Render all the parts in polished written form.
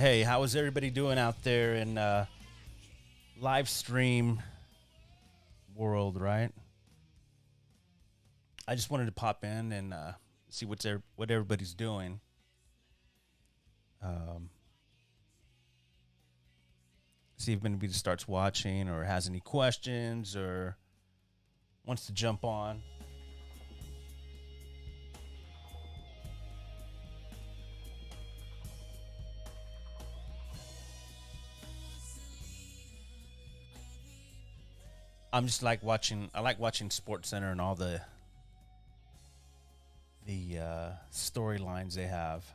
Hey, how is everybody doing out there in live stream world, right? I just wanted to pop in and see what everybody's doing. Um, See if anybody starts watching or has any questions or wants to jump on. I'm just like watching. I like watching Sports Center and all the storylines they have.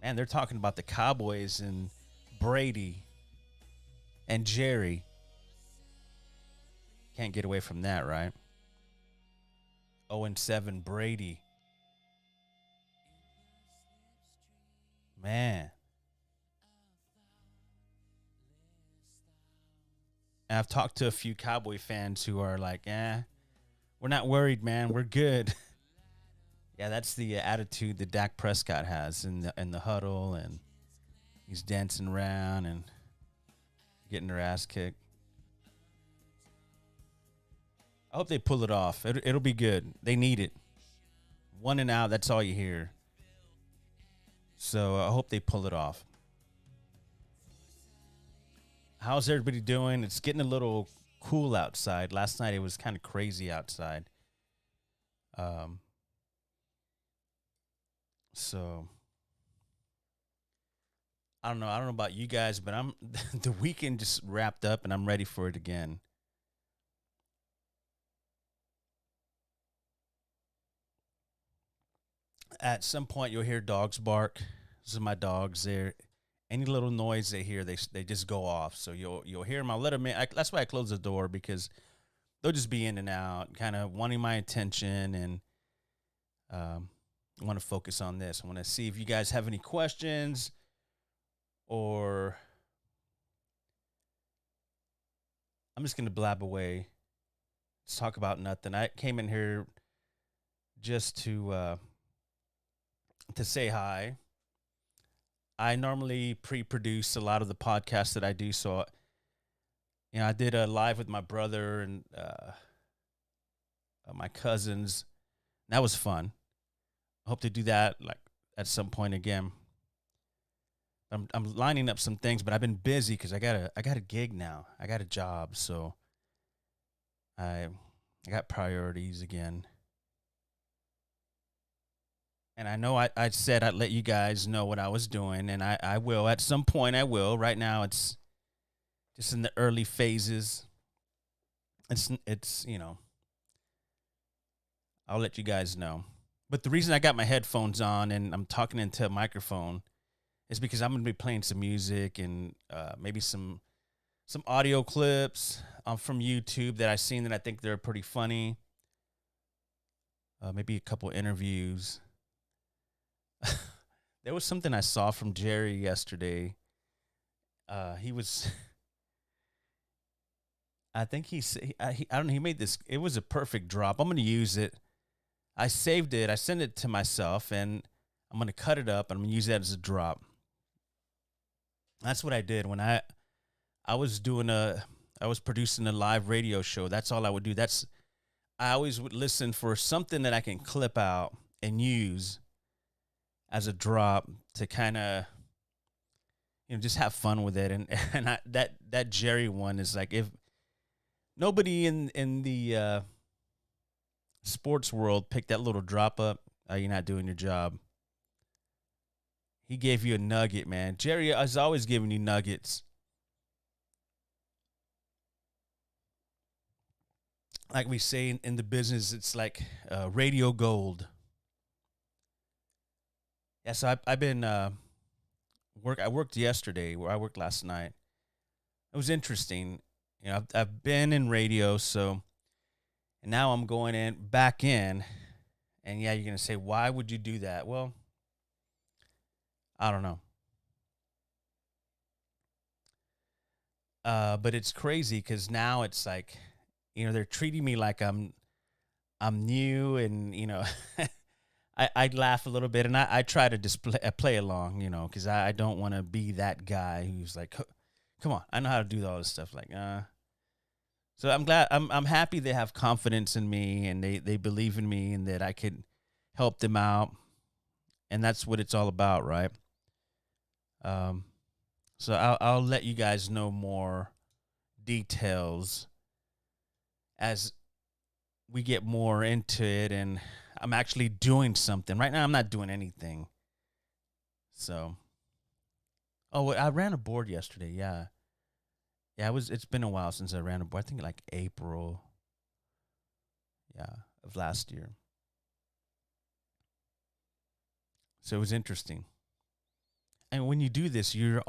Man, they're talking about the Cowboys and Brady and Jerry. Can't get away from that, right? 0-7 Brady. Man. And I've talked to a few Cowboy fans who are like, we're not worried, man. We're good. Yeah, that's the attitude that Dak Prescott has in the huddle, and he's dancing around and getting their ass kicked. I hope they pull it off. It'll be good. They need it. 1 and out, that's all you hear. So I hope they pull it off. How's everybody doing? It's getting a little cool outside. Last night it was kind of crazy outside. So I don't know. I don't know about you guys, but I'm the weekend just wrapped up and I'm ready for it again. At some point you'll hear dogs bark. This is my dogs. They're any little noise they hear, they just go off. So you'll hear them. I'll let them in. That's why I close the door, because they'll just be in and out, kind of wanting my attention, and I want to focus on this. I want to see if you guys have any questions, or I'm just going to blab away. Let's talk about nothing. I came in here just to say hi. I normally pre-produce a lot of the podcasts that I do. So, I did a live with my brother and my cousins. That was fun. I hope to do that like at some point again. I'm lining up some things, but I've been busy because I got a gig now. I got a job, so I got priorities again. And I know I said I'd let you guys know what I was doing, and I will. At some point, I will. Right now, it's just in the early phases. It's I'll let you guys know. But the reason I got my headphones on and I'm talking into a microphone is because I'm going to be playing some music and maybe some audio clips from YouTube that I've seen that I think they're pretty funny. Maybe a couple interviews. There was something I saw from Jerry yesterday. He was, I think I don't know, he made this, it was a perfect drop. I'm going to use it. I saved it. I sent it to myself, and I'm going to cut it up, and I'm going to use that as a drop. That's what I did when I was producing a live radio show. That's all I would do. I always would listen for something that I can clip out and use as a drop to kind of, just have fun with it. And that Jerry one is like, if nobody in the sports world picked that little drop up, you're not doing your job. He gave you a nugget, man. Jerry is always giving you nuggets. Like we say in the business, it's like radio gold. Yeah, so I've been I worked yesterday. Where I worked last night. It was interesting. I've been in radio, so and now I'm going back in, and yeah, you're gonna say, why would you do that? Well, I don't know. But it's crazy because now it's like, they're treating me like I'm new, and I laugh a little bit, and I try to play along, because I don't want to be that guy who's like, come on, I know how to do all this stuff. Like, so I'm glad, I'm happy they have confidence in me, and they believe in me, and that I could help them out, and that's what it's all about, right? Um, so I'll let you guys know more details as we get more into it, and I'm actually doing something. Right now, I'm not doing anything. So, oh, I ran a board yesterday. Yeah. Yeah, it's been a while since I ran a board. I think like April, yeah, of last year. So it was interesting. And when you do this, you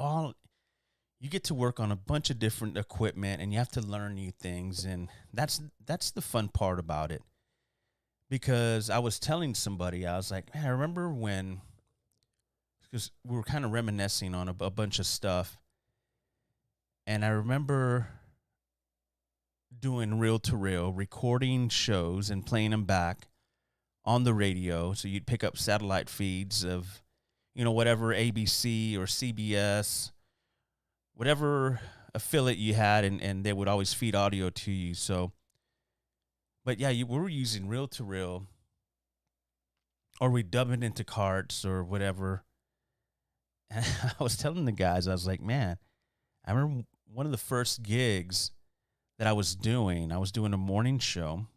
get to work on a bunch of different equipment, and you have to learn new things, and that's the fun part about it. Because I was telling somebody, I was like, man, I remember when, because we were kind of reminiscing on a bunch of stuff, and I remember doing reel to reel, recording shows and playing them back on the radio. So you'd pick up satellite feeds of, whatever ABC or CBS, whatever affiliate you had, and they would always feed audio to you. So, but yeah, we were using reel to reel, or we dub it into carts or whatever. And I was telling the guys, I was like, man, I remember one of the first gigs that I was doing a morning show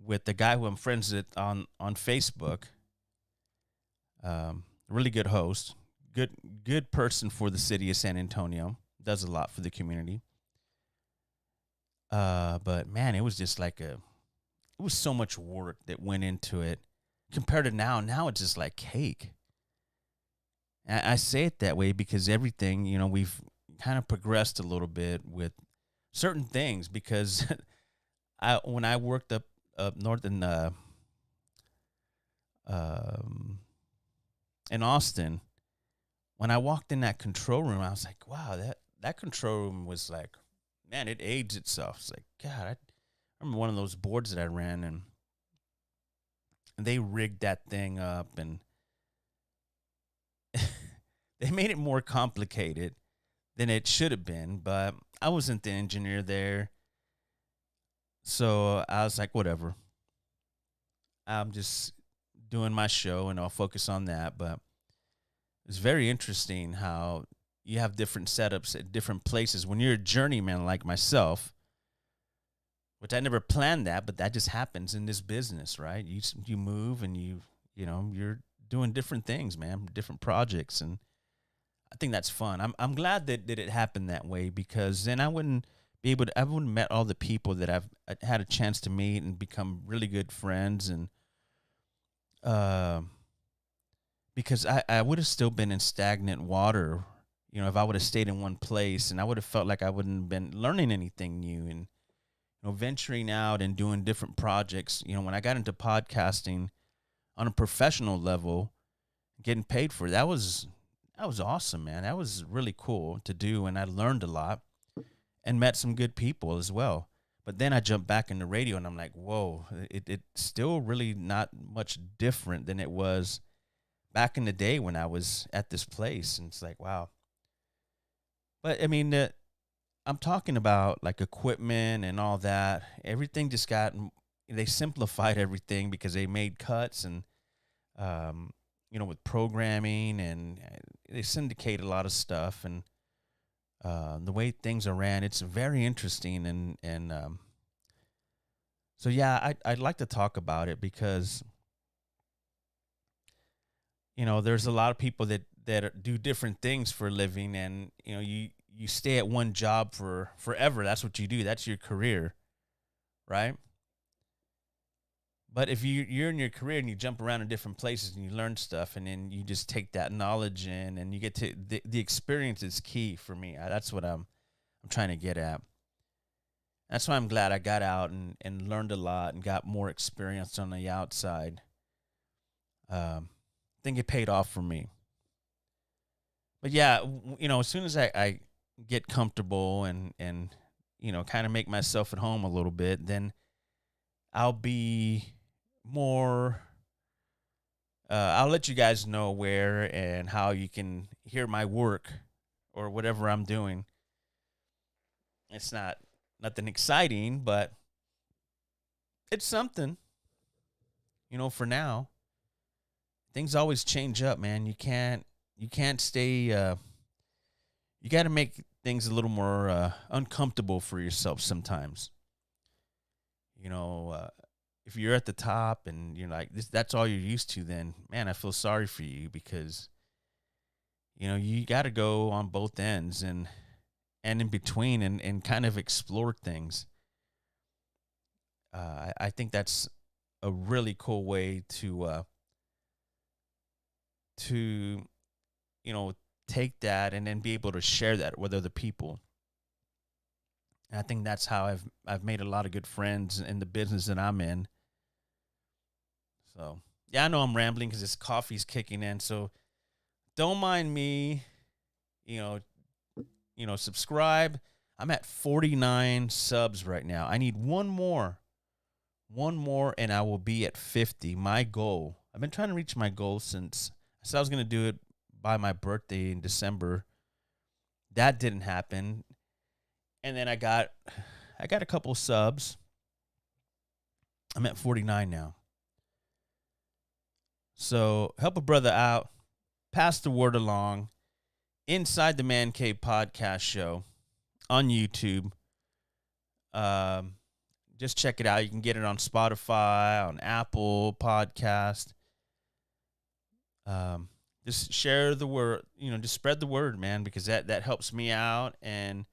with the guy who I'm friends with on Facebook. Really good host, good person for the city of San Antonio. Does a lot for the community. But man, it was just like it was so much work that went into it compared to now. Now it's just like cake. And I say it that way because everything, we've kind of progressed a little bit with certain things, because when I worked up north in Austin, when I walked in that control room, I was like, wow, that control room was like, man, it aged itself. It's like, God, I remember one of those boards that I ran, and they rigged that thing up, and they made it more complicated than it should have been, but I wasn't the engineer there. So I was like, whatever. I'm just doing my show, and I'll focus on that. But it's very interesting how you have different setups at different places. When you're a journeyman like myself, which I never planned that, but that just happens in this business, right? You move, and you're doing different things, man, different projects, and I think that's fun. I'm glad that it happened that way, because then I wouldn't met all the people that I've had a chance to meet and become really good friends, and because I would have still been in stagnant water, if I would have stayed in one place, and I would have felt like I wouldn't have been learning anything new, and venturing out and doing different projects. When I got into podcasting on a professional level, getting paid for it, that was awesome, man. That was really cool to do, and I learned a lot and met some good people as well. But then I jumped back into radio, and I'm like, whoa, it's still really not much different than it was back in the day when I was at this place. And it's like, wow. But I mean, I'm talking about like equipment and all that. Everything just they simplified everything because they made cuts, and with programming, and they syndicate a lot of stuff, and the way things are ran, it's very interesting, and so yeah, I'd like to talk about it, because there's a lot of people that do different things for a living, and you stay at one job for forever. That's what you do. That's your career, right? But if you're in your career and you jump around in different places and you learn stuff, and then you just take that knowledge in, and you get to the experience is key for me. That's what I'm trying to get at. That's why I'm glad I got out and learned a lot and got more experience on the outside. I think it paid off for me. But yeah, as soon as I get comfortable and kind of make myself at home a little bit, then I'll be more I'll let you guys know where and how you can hear my work or whatever I'm doing. It's not nothing exciting, but it's something. For now. Things always change up, man. You can't stay you got to make things a little more uncomfortable for yourself sometimes. You know, if you're at the top and you're like this, that's all you're used to, then man, I feel sorry for you because you got to go on both ends and in between and kind of explore things. I think that's a really cool way to take that and then be able to share that with other people. And I think that's how I've made a lot of good friends in the business that I'm in. So yeah, I know I'm rambling because this coffee's kicking in. So don't mind me. You know, subscribe. I'm at 49 subs right now. I need one more, and I will be at 50. My goal. I've been trying to reach my goal since I said I was going to do it by my birthday in December. That didn't happen. And then I got a couple subs. I'm at 49 now. So help a brother out. Pass the word along. Inside the Man Cave podcast show on YouTube. Just check it out. You can get it on Spotify, on Apple Podcast. Just share the word, just spread the word, man, because that helps me out. And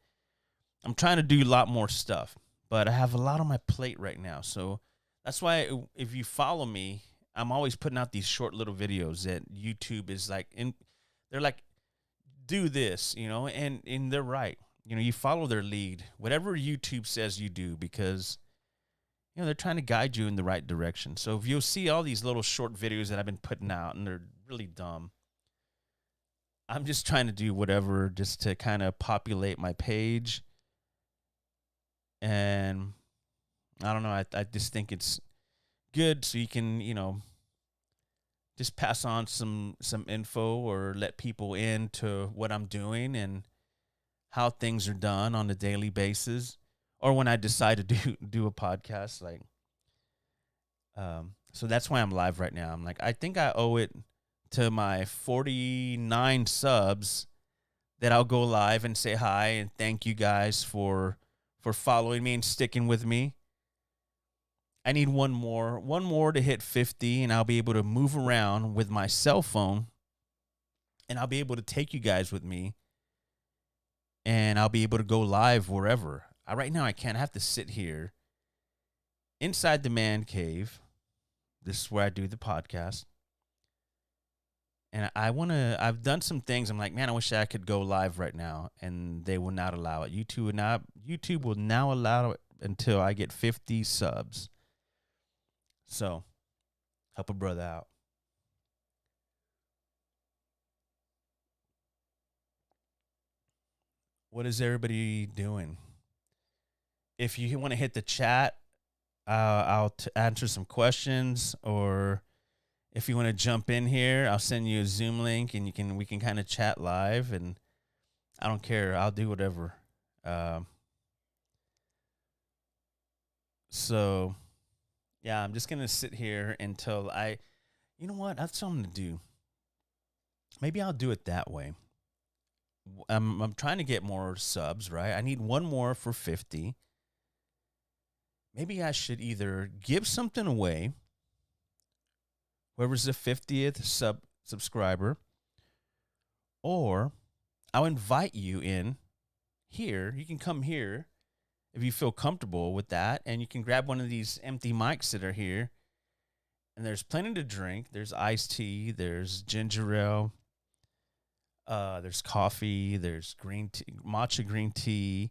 I'm trying to do a lot more stuff, but I have a lot on my plate right now. So that's why if you follow me, I'm always putting out these short little videos that YouTube is like, they're like, do this, and they're right. You follow their lead, whatever YouTube says you do, because, they're trying to guide you in the right direction. So if you'll see all these little short videos that I've been putting out and they're really dumb, I'm just trying to do whatever just to kind of populate my page. And I don't know, I just think it's good so you can, just pass on some info or let people into what I'm doing and how things are done on a daily basis, or when I decide to do a podcast. Like, so that's why I'm live right now. I'm like, I think I owe it to my 49 subs that I'll go live and say hi and thank you guys for following me and sticking with me. I need one more to hit 50, and I'll be able to move around with my cell phone, and I'll be able to take you guys with me, and I'll be able to go live wherever. Right now, I can't. I have to sit here inside the man cave. This is where I do the podcast. And I've done some things. I'm like, man, I wish I could go live right now, and they will not allow it. YouTube will now allow it until I get 50 subs. So, help a brother out. What is everybody doing? If you want to hit the chat, I'll answer some questions, or if you want to jump in here, I'll send you a Zoom link, and we can kind of chat live. And I don't care. I'll do whatever. So, yeah, I'm just gonna sit here until you know what? That's something to do. Maybe I'll do it that way. I'm trying to get more subs, right? I need one more for 50. Maybe I should either give something away, whoever's the 50th subscriber, or I'll invite you in here. You can come here if you feel comfortable with that, and you can grab one of these empty mics that are here. And there's plenty to drink. There's iced tea. There's ginger ale. There's coffee. There's green tea, matcha green tea.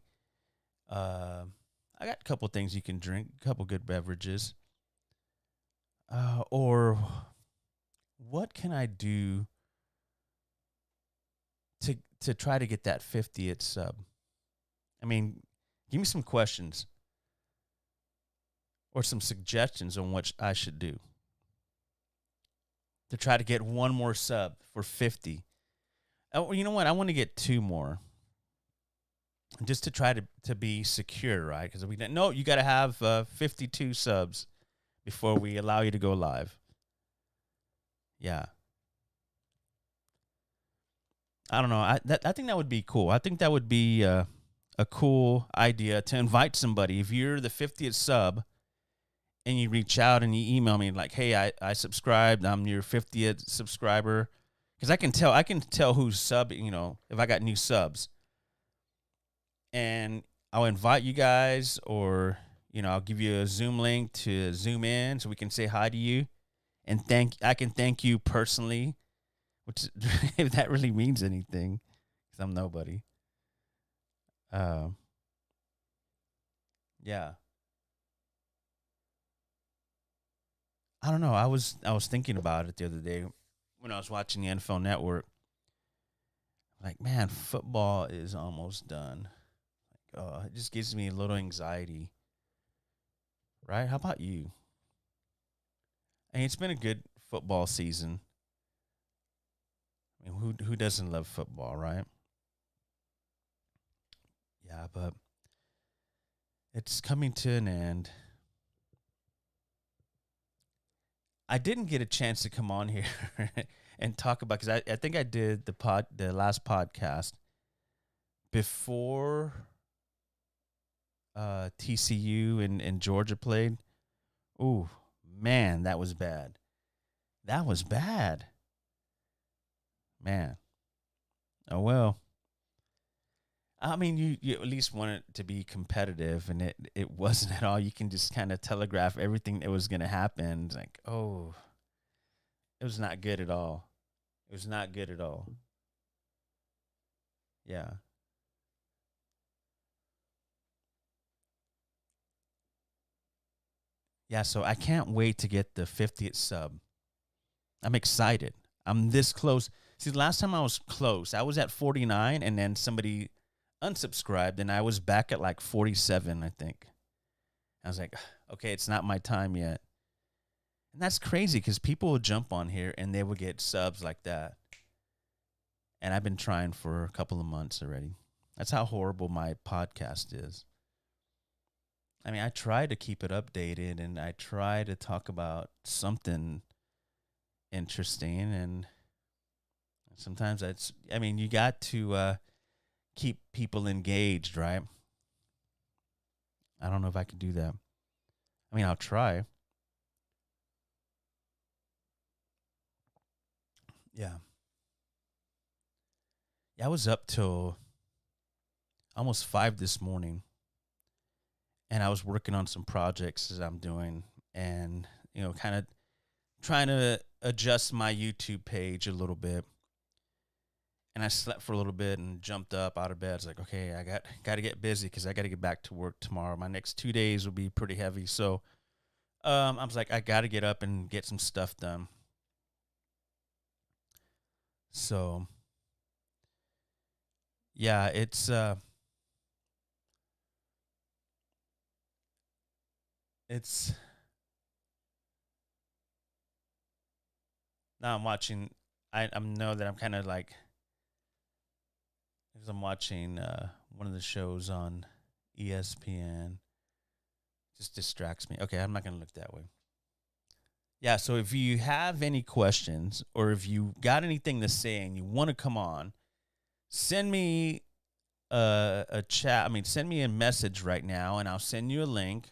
I got a couple things you can drink. A couple good beverages. Or what can I do to try to get that 50th sub? I mean, give me some questions or some suggestions on what I should do. to try to get one more sub for 50. Oh, you know what? I want to get 2 more just to try to be secure, right? Because we didn't. No, you got to have 52 subs before we allow you to go live. Yeah. I don't know. I think that would be cool. I think that would be a cool idea to invite somebody. If you're the 50th sub and you reach out and you email me like, hey, I subscribed. I'm your 50th subscriber. Because I can tell who's subbing, if I got new subs. And I'll invite you guys, or, I'll give you a Zoom link to Zoom in so we can say hi to you. And I can thank you personally, which if that really means anything, because I'm nobody. Yeah. I don't know. I was thinking about it the other day when I was watching the NFL Network. Like, man, football is almost done. It just gives me a little anxiety. Right? How about you? I mean, it's been a good football season. I mean, who doesn't love football, right? Yeah, but it's coming to an end. I didn't get a chance to come on here and talk about, because I think I did the last podcast before TCU and Georgia played. Ooh, man, that was bad. That was bad. Man. Oh, well. I mean, you at least want it to be competitive, and it wasn't at all. You can just kind of telegraph everything that was going to happen. It's like, oh, it was not good at all. It was not good at all. Yeah. Yeah, so I can't wait to get the 50th sub. I'm excited. I'm this close. See, the last time I was close, I was at 49, and then somebody unsubscribed, and I was back at like 47, I think. I was like, okay, it's not my time yet. And that's crazy, because people will jump on here and they will get subs like that. And I've been trying for a couple of months already. That's how horrible my podcast is. I mean, I try to keep it updated, and I try to talk about something interesting, and sometimes you got to keep people engaged, right? I don't know if I can do that. I mean, I'll try. Yeah. Yeah, I was up till almost 5 this morning, and I was working on some projects as I'm doing, and, kind of trying to adjust my YouTube page a little bit. And I slept for a little bit and jumped up out of bed. It's like, okay, I got to get busy, because I got to get back to work tomorrow. My next 2 days will be pretty heavy. So I was like, I got to get up and get some stuff done. So, yeah, it's now I'm watching. I know that I'm kind of like, because I'm watching one of the shows on ESPN. Just distracts me. Okay, I'm not going to look that way. Yeah, so if you have any questions, or if you got anything to say and you want to come on, send me a chat. I mean, send me a message right now, and I'll send you a link.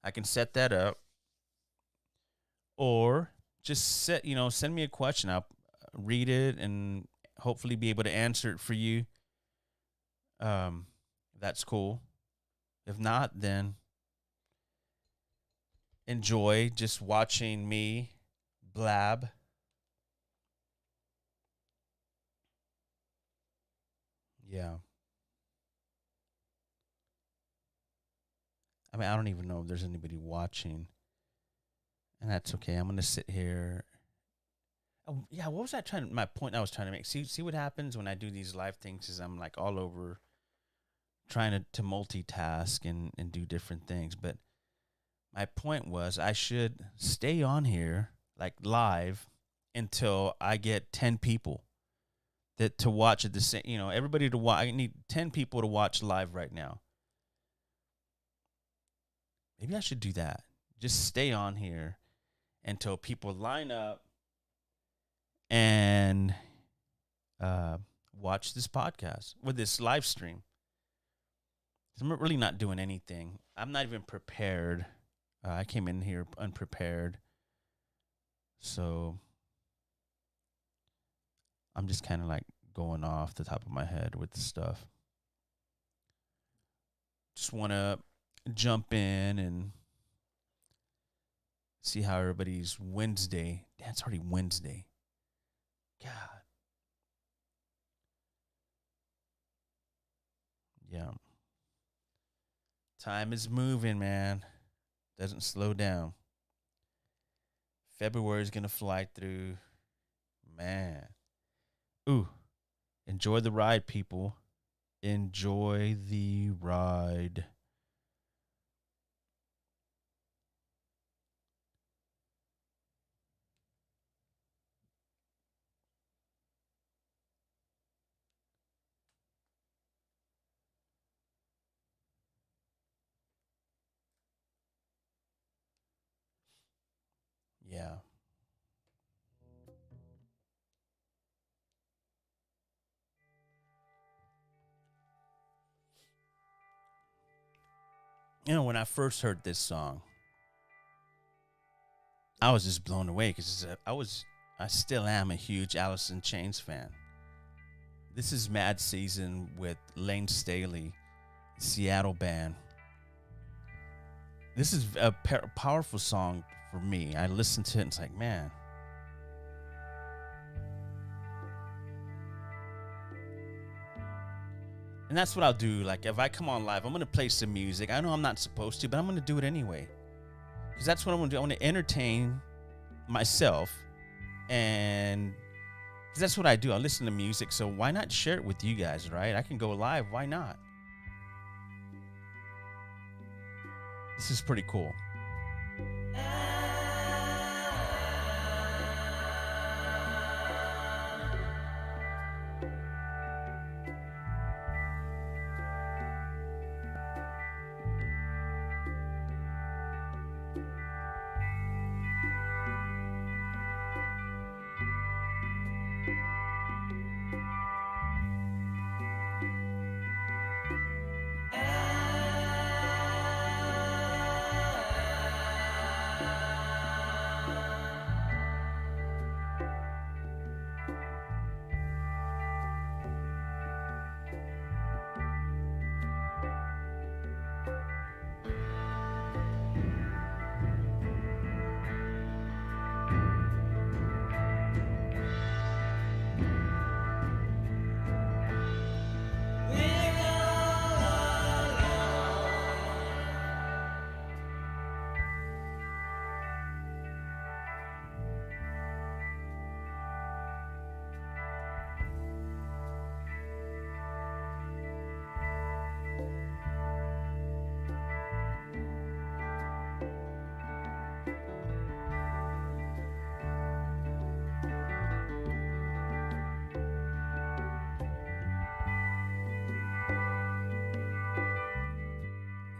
I can set that up. Or just send me a question. I'll read it and hopefully be able to answer it for you. That's cool. If not, then enjoy just watching me blab. Yeah. I mean, I don't even know if there's anybody watching. And that's okay. I'm going to sit here. Oh, yeah, what was my point I was trying to make? See what happens when I do these live things is I'm like all over trying to multitask and do different things. But my point was I should stay on here like live until I get 10 people that to watch at the same, everybody to watch. I need 10 people to watch live right now. Maybe I should do that. Just stay on here until people line up and watch this podcast with this live stream. I'm really not doing anything. I'm not even prepared. I came in here unprepared. So I'm just kind of like going off the top of my head with stuff. Just want to jump in and see how everybody's Wednesday. Damn, it's already Wednesday. God. Yeah. Time is moving, man. Doesn't slow down. February is going to fly through. Man. Ooh. Enjoy the ride, people. Enjoy the ride. Yeah. When I first heard this song, I was just blown away because I still am a huge Alice in Chains fan. This is Mad Season with Lane Staley, Seattle band. This is a powerful song for me. I listened to it and it's like, man. And that's what I'll do. Like, if I come on live, I'm going to play some music. I know I'm not supposed to, but I'm going to do it anyway. Because that's what I want to do. I want to entertain myself. And because that's what I do. I listen to music. So why not share it with you guys, right? I can go live. Why not? This is pretty cool.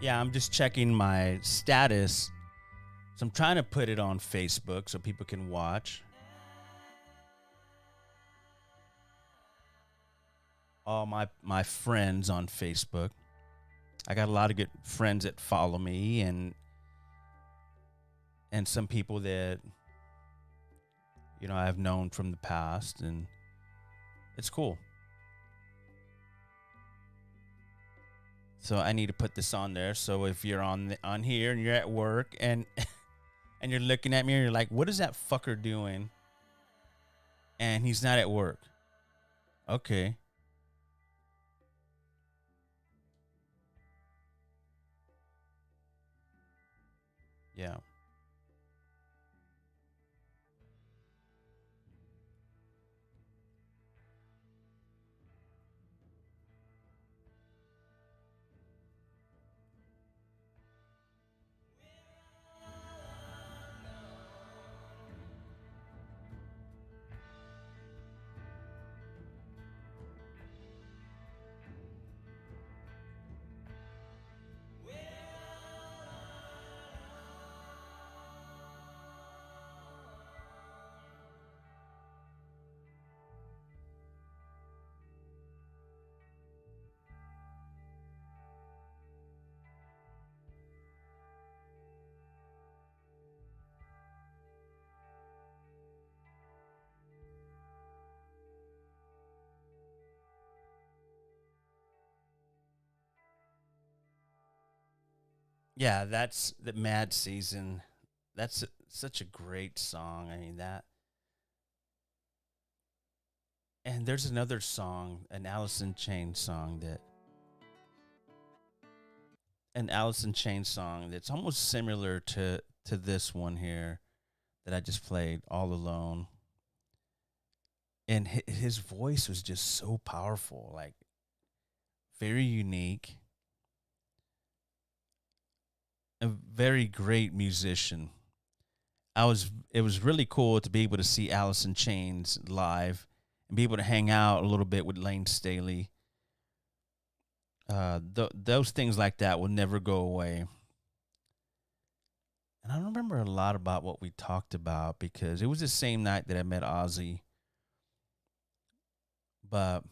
Yeah, I'm just checking my status. So I'm trying to put it on Facebook so people can watch. All my friends on Facebook. I got a lot of good friends that follow me and some people that I've known from the past, and it's cool. So I need to put this on there. So if you're on here and you're at work and and you're looking at me and you're like, what is that fucker doing? And he's not at work. Okay. Yeah. Yeah, that's the Mad Season. That's such a great song. I mean that, and there's another song, an Alice in Chains song that's almost similar to this one here that I just played, All Alone. And his voice was just so powerful, like very unique, a very great musician. It was really cool to be able to see Alice in Chains live and be able to hang out a little bit with Lane Staley. Those things like that will never go away. And I don't remember a lot about what we talked about because it was the same night that I met Ozzy. But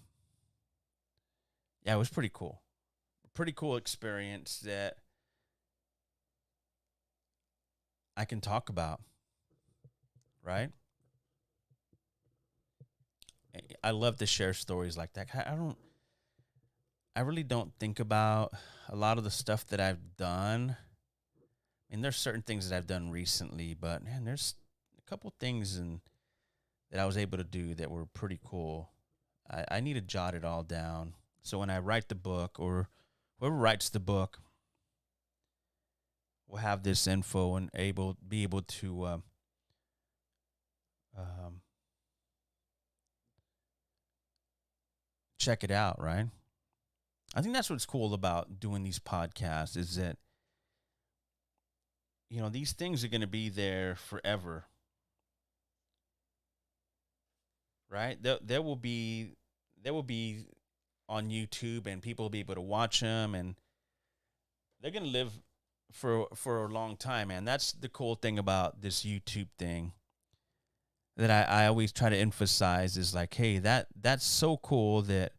yeah, it was pretty cool. Pretty cool experience that I can talk about, right? I love to share stories like that. I really don't think about a lot of the stuff that I've done. I mean, there's certain things that I've done recently, but man, there's a couple things that I was able to do that were pretty cool. I need to jot it all down. So when I write the book or whoever writes the book will have this info and be able to um, check it out, right? I think that's what's cool about doing these podcasts is that these things are going to be there forever, right? There will be on YouTube and people will be able to watch them and they're going to live for a long time, man. That's the cool thing about this YouTube thing that I always try to emphasize is like, hey, that's so cool that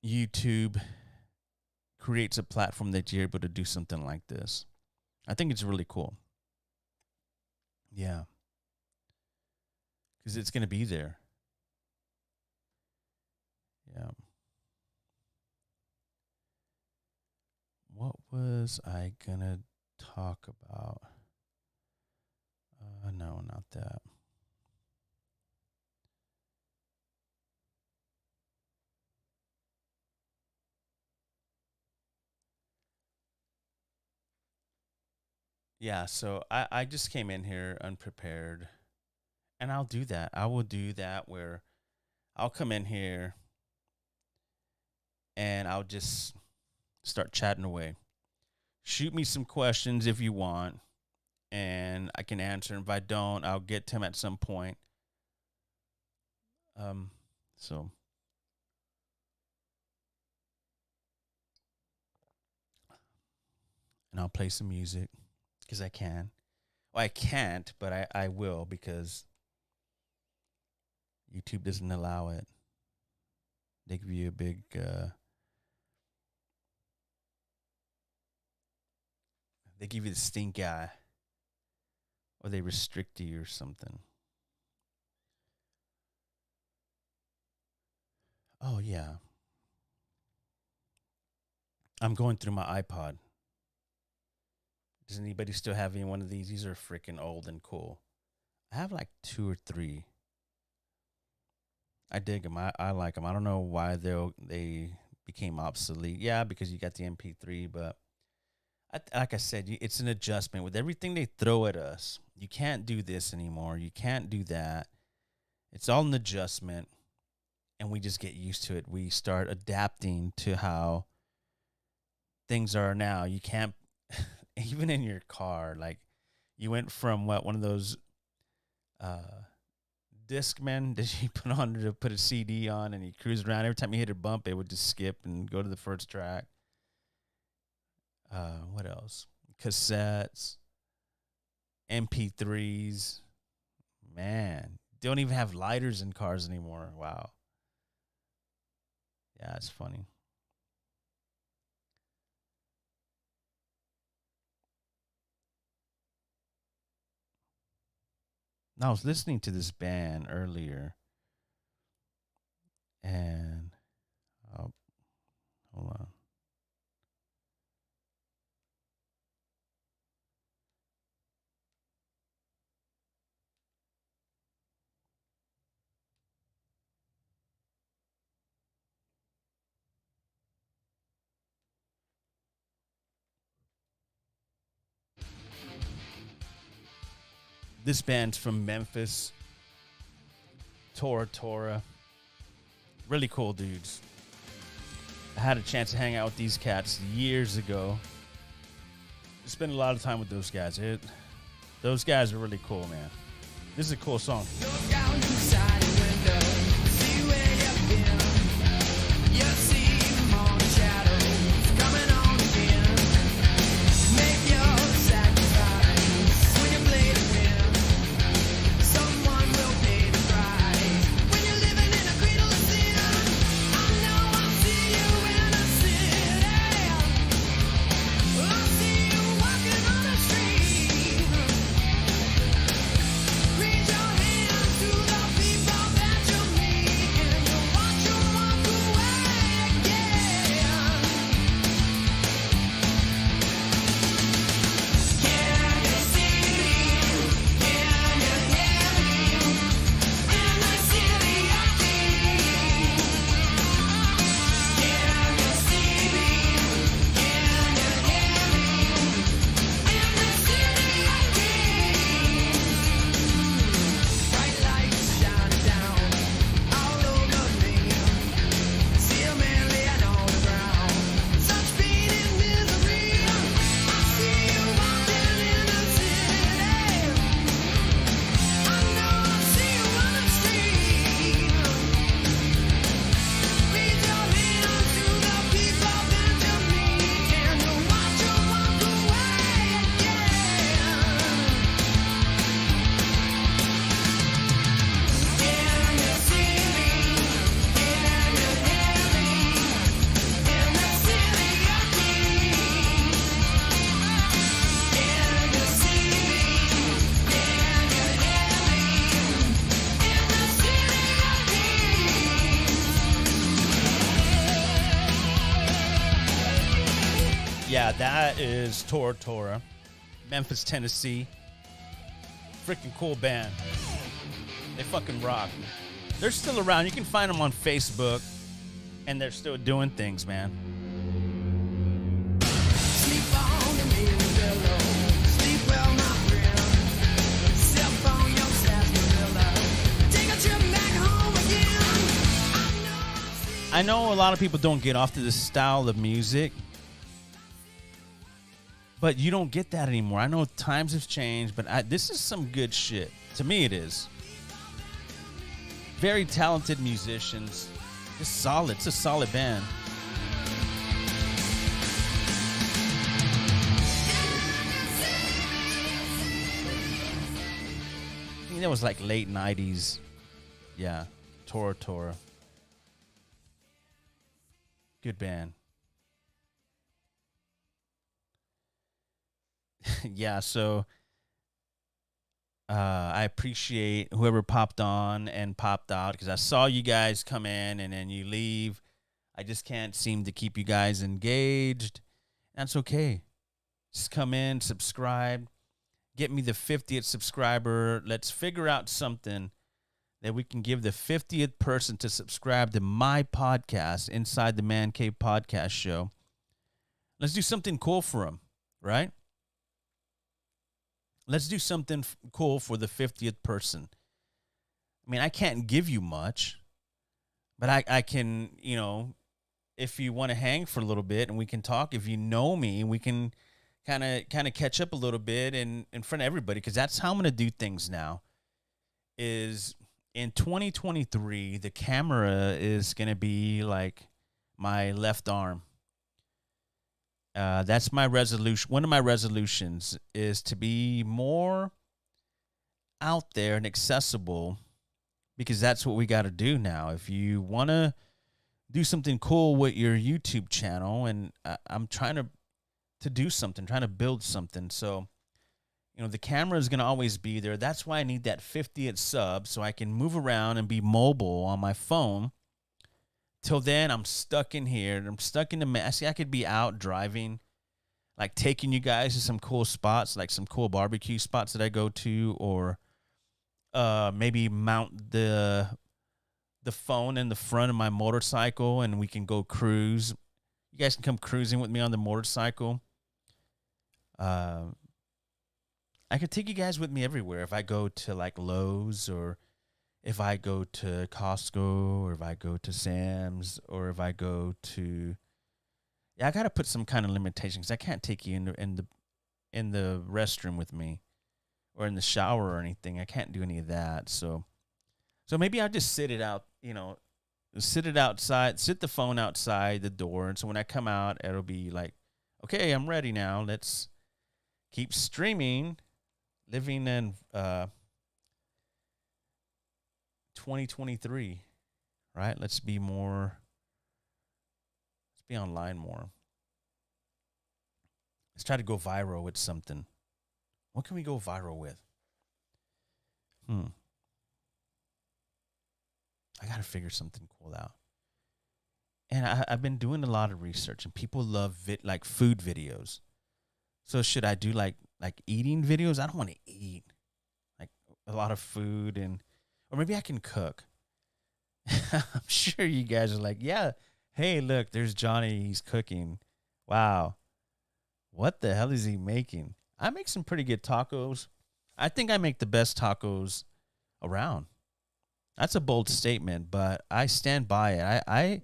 YouTube creates a platform that you're able to do something like this. I think it's really cool. Yeah. Because it's going to be there. Yeah. What was I going to talk about? No, not that. Yeah, so I just came in here unprepared. And I'll do that. I will do that where I'll come in here and I'll just start chatting away. Shoot me some questions if you want, and I can answer. And if I don't, I'll get to them at some point. Um, so and I'll play some music because I can. Well, I can't, but I will because YouTube doesn't allow it. They give you a big they give you the stink eye or they restrict you or something. Oh yeah. I'm going through my iPod. Does anybody still have any one of these? These are freaking old and cool. I have like two or three. I dig them. I like them. I don't know why they became obsolete. Yeah, because you got the MP3, but like I said, it's an adjustment with everything they throw at us. You can't do this anymore. You can't do that. It's all an adjustment, and we just get used to it. We start adapting to how things are now. You can't even in your car. Like you went from what one of those uh, Discman that you put on to put a CD on, and you cruise around. Every time you hit a bump, it would just skip and go to the first track. What else? Cassettes, MP3s. Man, don't even have lighters in cars anymore. Wow. Yeah, it's funny. Now, I was listening to this band earlier, and oh, hold on. This band's from Memphis. Tora. Really cool dudes. I had a chance to hang out with these cats years ago. Spent a lot of time with those guys. Those guys are really cool, man. This is a cool song. Look out inside the window, see where you've been. You see more shadows coming on again. Make your sacrifice when you play to win. Someone will pay the price when you're living in a cradle of sin. I know I'll see you in a city. I'll see you walking on the street. Raise your hands to the people that you meet, and you'll watch them walk away again. Can you see me? Can you hear me? In the city of kings. Can you see me? Can you hear me? In the city of kings. Bright lights shining down all over me. See a man laying on the ground, such pain and misery. I see you walking in the city. I know I see you on the street. Raise your hands to the people that you meet, and you'll watch them walk away again. Can you see me? Can you hear me? In the city of kings. Can you see me? Can you hear me? In the city of kings. Yeah, that is Tora. Memphis, Tennessee. Freaking cool band. They fucking rock. They're still around. You can find them on Facebook, and they're still doing things, man. Sleep on your mirror pillow. Sleep well, my friend. Step on your sarsaparilla. Take a trip back home again. I know a lot of people don't get off to this style of music, but you don't get that anymore. I know times have changed, but this is some good shit. To me, it is. Very talented musicians. It's solid. It's a solid band. I think that was like late 90s. Yeah. Tora. Good band. Yeah, so I appreciate whoever popped on and popped out, because I saw you guys come in and then you leave. I just can't seem to keep you guys engaged. That's okay. Just come in, subscribe, get me the 50th subscriber. Let's figure out something that we can give the 50th person to subscribe to my podcast, Inside the Man Cave Podcast Show. Let's do something cool for them, right? Let's do something cool for the 50th person. I mean, I can't give you much, but I can, if you want to hang for a little bit and we can talk, if you know me, we can kind of catch up a little bit in front of everybody, because that's how I'm going to do things now. Is in 2023, the camera is going to be like my left arm. That's my resolution. One of my resolutions is to be more out there and accessible, because that's what we got to do now. If you want to do something cool with your YouTube channel, and I'm trying to do something, trying to build something. So, the camera is going to always be there. That's why I need that 50th sub, so I can move around and be mobile on my phone. Till then, I'm stuck in here. I'm stuck in the I could be out driving, like taking you guys to some cool spots, like some cool barbecue spots that I go to, or maybe mount the phone in the front of my motorcycle and we can go cruise. You guys can come cruising with me on the motorcycle. I I could take you guys with me everywhere. If I go to like Lowe's, or if I go to Costco, or if I go to Sam's, or if I go to, yeah, I got to put some kind of limitation because I can't take you in the restroom with me, or in the shower or anything. I can't do any of that. So maybe I'll just sit it out, sit it outside, sit the phone outside the door. And so when I come out, it'll be like, okay, I'm ready now. Let's keep streaming, living in 2023, right? Let's be online more. Let's try to go viral with something. What can we go viral with? I got to figure something cool out. And I've been doing a lot of research, and people love like food videos. So should I do like eating videos? I don't want to eat like a lot of food, or maybe I can cook. I'm sure you guys are like, yeah, hey, look, there's Johnny. He's cooking. Wow. What the hell is he making? I make some pretty good tacos. I think I make the best tacos around. That's a bold statement, but I stand by it.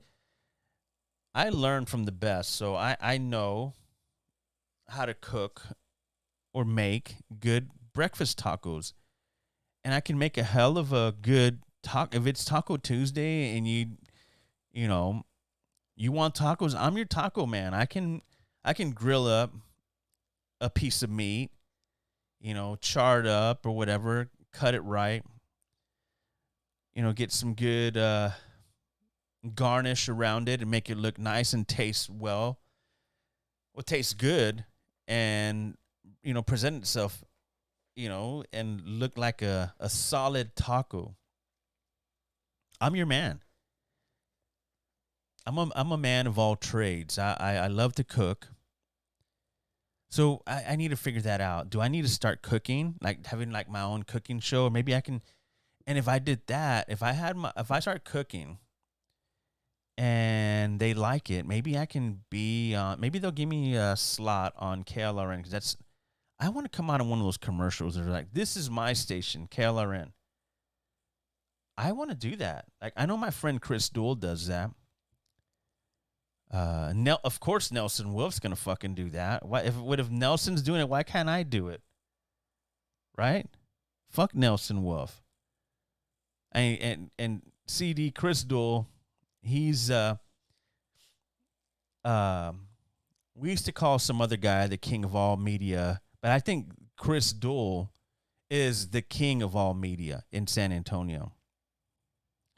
I learn from the best, so I know how to cook or make good breakfast tacos. And I can make a hell of a good taco. If it's Taco Tuesday and you want tacos, I'm your taco man. I can grill up a piece of meat, charred up or whatever, cut it right. Get some good garnish around it and make it look nice and taste well. Well, taste good and, present itself, and look like a solid taco. I'm your man. I'm a man of all trades. I love to cook. So I need to figure that out. Do I need to start cooking, like having like my own cooking show? Or maybe I can. And if I did that, if I start cooking and they like it, maybe I can be maybe they'll give me a slot on KLRN, because I want to come out of one of those commercials that are like, this is my station, KLRN. I want to do that. Like, I know my friend Chris Duell does that. Of course Nelson Wolf's gonna fucking do that. Why if Nelson's doing it, why can't I do it? Right? Fuck Nelson Wolf. And CD Chris Duell, he's we used to call some other guy the king of all media, but I think Chris Duell is the king of all media in San Antonio.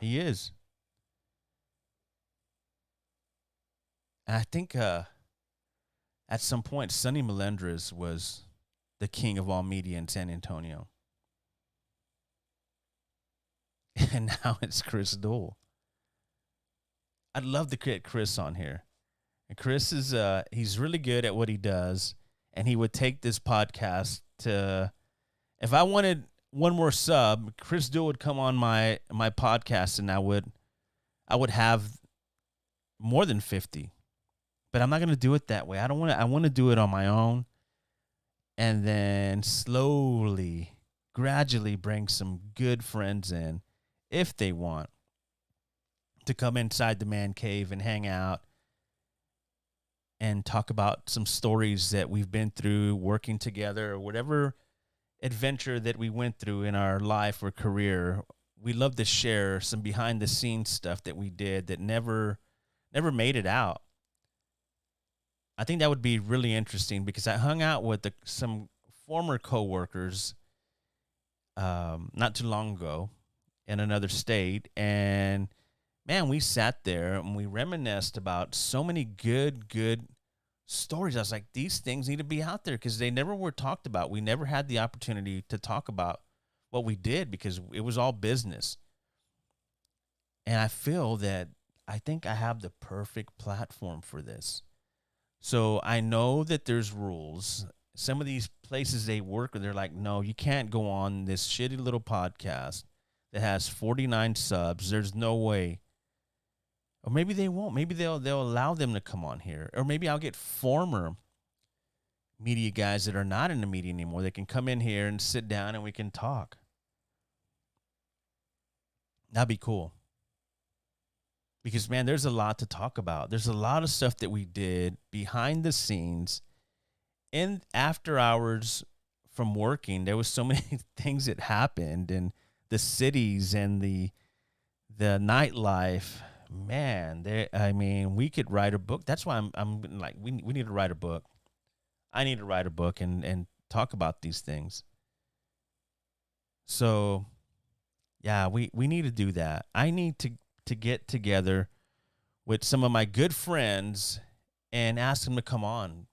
He is. And I think at some point, Sonny Melendrez was the king of all media in San Antonio. And now it's Chris Duell. I'd love to get Chris on here. And Chris is he's really good at what he does. And he would take this podcast to, if I wanted one more sub, Chris Duell would come on my podcast, and I would have more than 50. But I'm not going to do it that way. I want to do it on my own, and then slowly, gradually bring some good friends in, if they want, to come inside the man cave and hang out and talk about some stories that we've been through working together, or whatever adventure that we went through in our life or career. We love to share some behind the scenes stuff that we did that never made it out. I think that would be really interesting, because I hung out with some former coworkers not too long ago in another state, and man, we sat there and we reminisced about so many good stories. I was like, these things need to be out there, because they never were talked about. We never had the opportunity to talk about what we did, because it was all business. And I feel that I think I have the perfect platform for this. So I know that there's rules. Some of these places they work with, they're like, no, you can't go on this shitty little podcast that has 49 subs. There's no way. Or maybe they won't. Maybe they'll allow them to come on here. Or maybe I'll get former media guys that are not in the media anymore. They can come in here and sit down and we can talk. That'd be cool. Because, man, there's a lot to talk about. There's a lot of stuff that we did behind the scenes in after hours from working. There was so many things that happened in the cities and the nightlife. Man, we could write a book. That's why I'm like, we need to write a book. I need to write a book and talk about these things. So, yeah, we need to do that. I need to get together with some of my good friends and ask them to come on,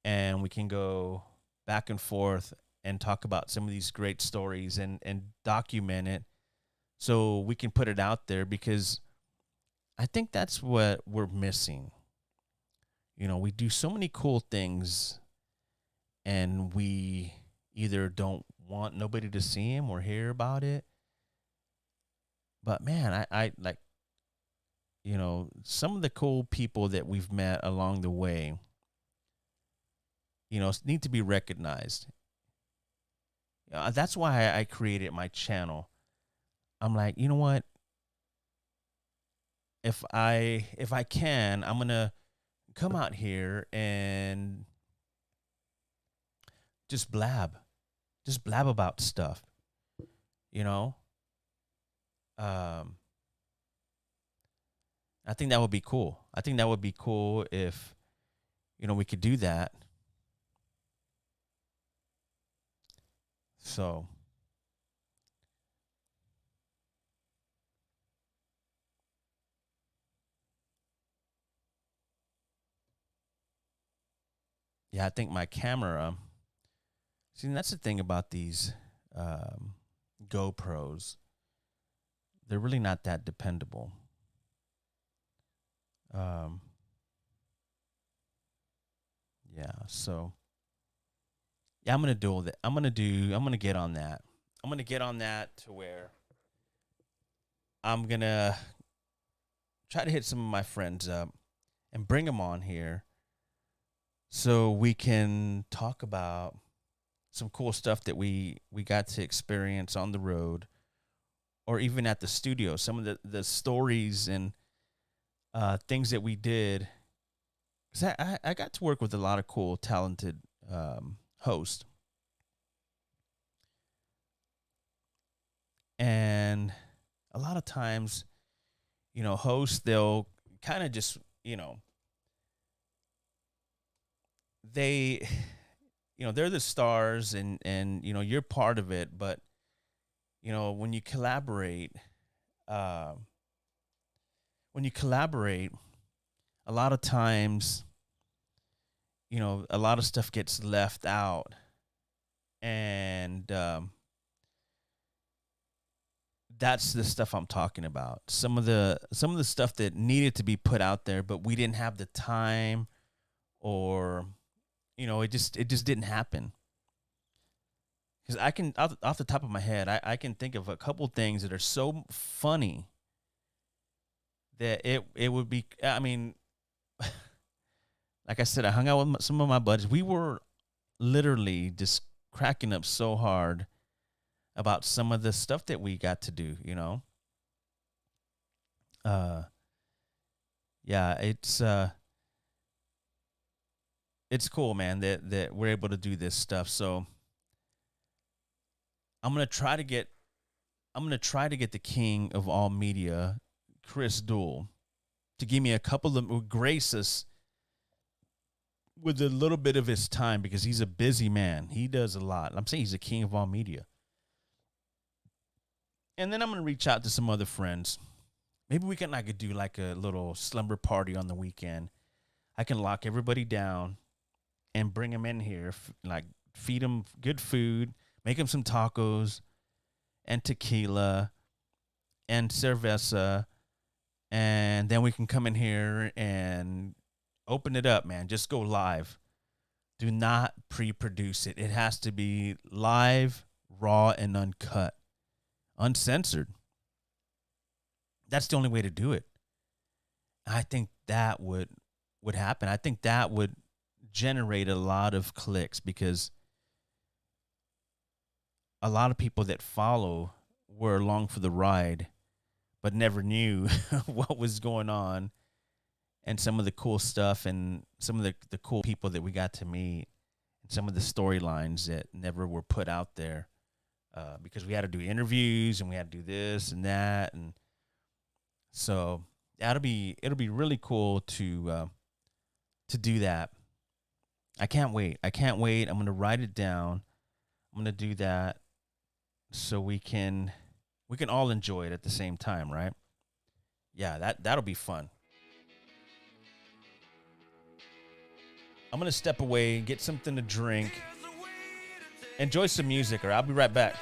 and we can go back and forth and talk about some of these great stories and document it so we can put it out there, because I think that's what we're missing. You know, we do so many cool things and we either don't want nobody to see them or hear about it. But man, I like, you know, some of the cool people that we've met along the way, you know, need to be recognized. That's why I created my channel. I'm like, you know what? If I can, I'm gonna come out here and just blab about stuff, you know. I think that would be cool. I think that would be cool if, you know, we could do that. So, yeah, I think my camera. See, that's the thing about these GoPros. They're really not that dependable. Yeah, so yeah, I'm gonna do all that. I'm gonna get on that. I'm gonna get on that to where I'm gonna try to hit some of my friends up and bring them on here so we can talk about some cool stuff that we got to experience on the road or even at the studio. Some of the stories and things that we did. 'Cause I got to work with a lot of cool, talented hosts. And a lot of times, you know, hosts, they'll kind of just, you know, they, you know, they're the stars and, you know, you're part of it. But, you know, when you collaborate, a lot of times, you know, a lot of stuff gets left out. And that's the stuff I'm talking about. Some of the stuff that needed to be put out there, but we didn't have the time, or, you know, it just didn't happen. Because I can, off the top of my head, I can think of a couple things that are so funny that it would be, I mean, like I said, I hung out with some of my buddies. We were literally just cracking up so hard about some of the stuff that we got to do, you know. Yeah, it's cool, man, that we're able to do this stuff. So I'm gonna try to get the king of all media, Chris Duell, to give me a couple of, grace us with a little bit of his time, because he's a busy man. He does a lot. I'm saying he's a king of all media. And then I'm going to reach out to some other friends. Maybe we can do like a little slumber party on the weekend. I can lock everybody down and bring them in here, like feed them good food, make them some tacos and tequila and cerveza, and then we can come in here and open it up, man. Just go live. Do not pre-produce it. It has to be live, raw, and uncut, uncensored. That's the only way to do it. I think that would happen. I think that would generate a lot of clicks because a lot of people that follow were along for the ride, but never knew what was going on and some of the cool stuff and some of the cool people that we got to meet and some of the storylines that never were put out there because we had to do interviews and we had to do this and that. And so it'll be really cool to do that. I can't wait. I'm going to write it down. I'm going to do that so we can all enjoy it at the same time, right? Yeah, that'll be fun. I'm going to step away and get something to drink. Enjoy some music, or I'll be right back.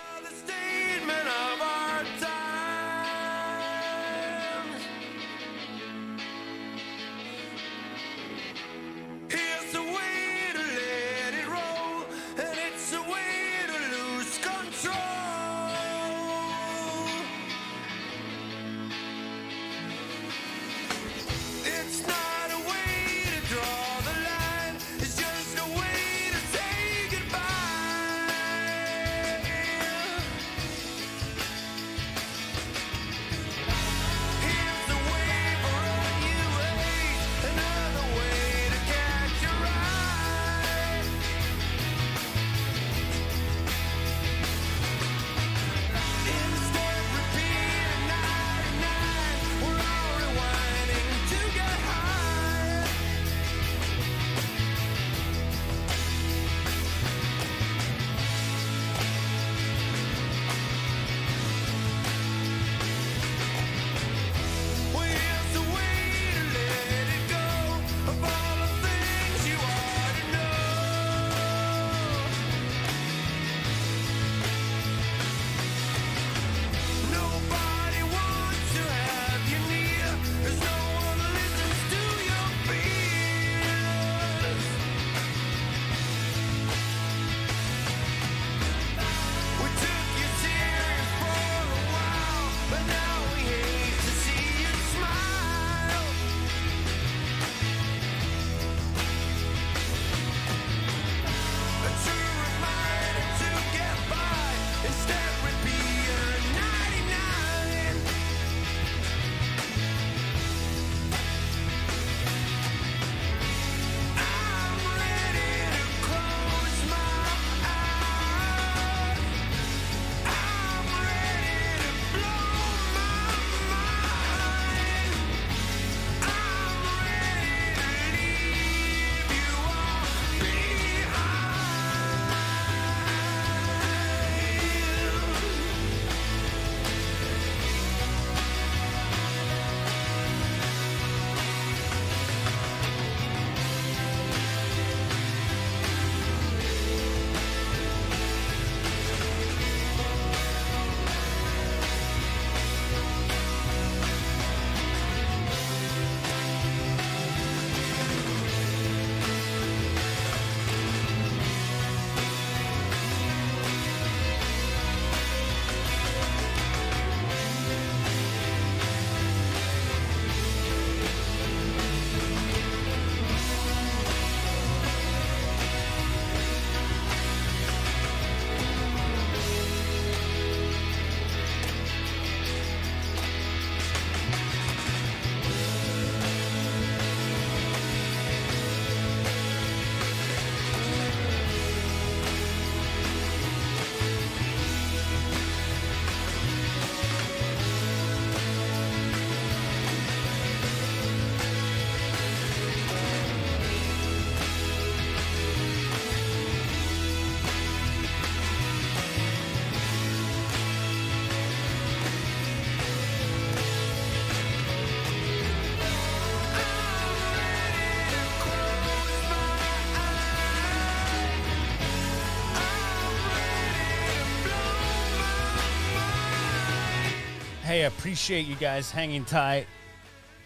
Hey, I appreciate you guys hanging tight.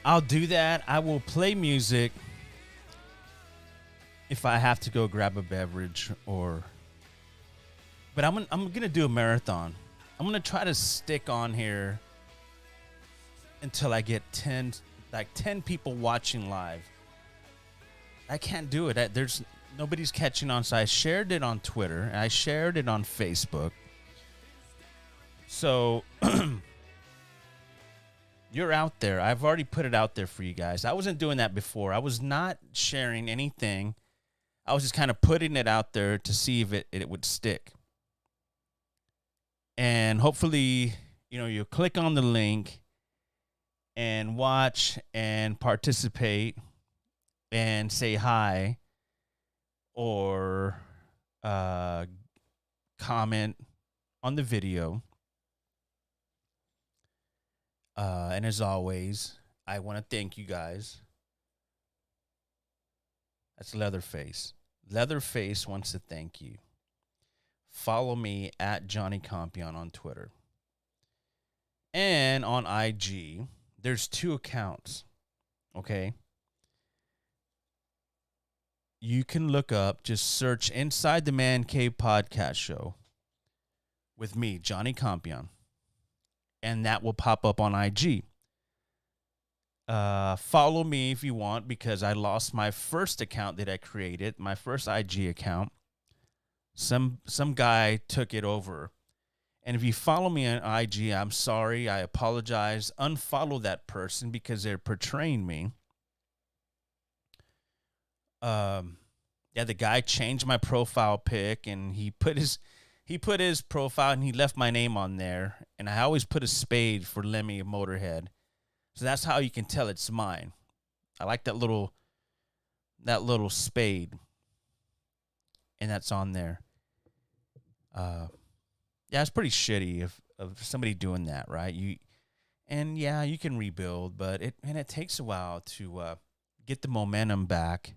I'll do that. I will play music if I have to go grab a beverage but I'm gonna do a marathon. I'm gonna try to stick on here until I get 10 people watching live. I can't do it. There's nobody's catching on. So I shared it on Twitter and I shared it on Facebook. So you're out there. I've already put it out there for you guys. I wasn't doing that before. I was not sharing anything. I was just kind of putting it out there to see if it would stick. And hopefully, you'll click on the link and watch and participate and say hi or comment on the video. And as always, I want to thank you guys. That's Leatherface. Leatherface wants to thank you. Follow me at Johnny Compion on Twitter. And on IG, there's 2 accounts. Okay? You can look up, just search Inside the Man Cave Podcast Show with me, Johnny Compion. And that will pop up on IG. Follow me if you want, because I lost my first account that I created, my first IG account. Some guy took it over. And if you follow me on IG, I'm sorry, I apologize. Unfollow that person because they're portraying me. The guy changed my profile pic and he put his profile and he left my name on there. And I always put a spade for Lemmy Motorhead. So that's how you can tell it's mine. I like that little spade. And that's on there. It's pretty shitty of somebody doing that, right? You can rebuild, but it takes a while to get the momentum back.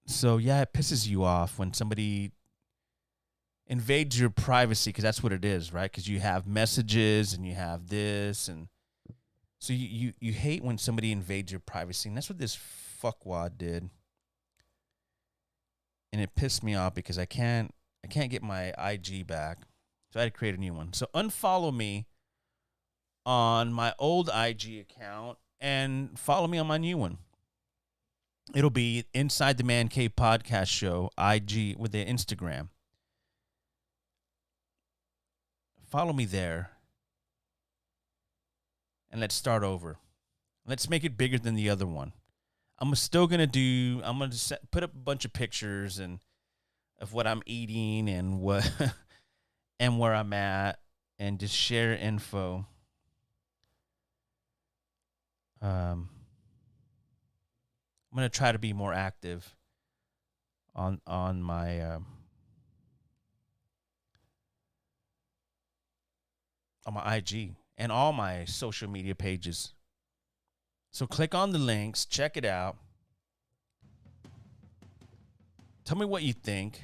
So it pisses you off when somebody invades your privacy, because that's what it is, right? Because you have messages and you have this, and so you hate when somebody invades your privacy, and that's what this fuckwad did. And it pissed me off because I can't get my IG back, so I had to create a new one. So unfollow me on my old IG account and follow me on my new one. It'll be Inside the Man Cave Podcast Show, IG, with the Instagram. Follow me there. And let's start over. Let's make it bigger than the other one. I'm going to put up a bunch of pictures and of what I'm eating and what and where I'm at, and just share info. I'm going to try to be more active on my IG and all my social media pages. So click on the links, check it out. Tell me what you think.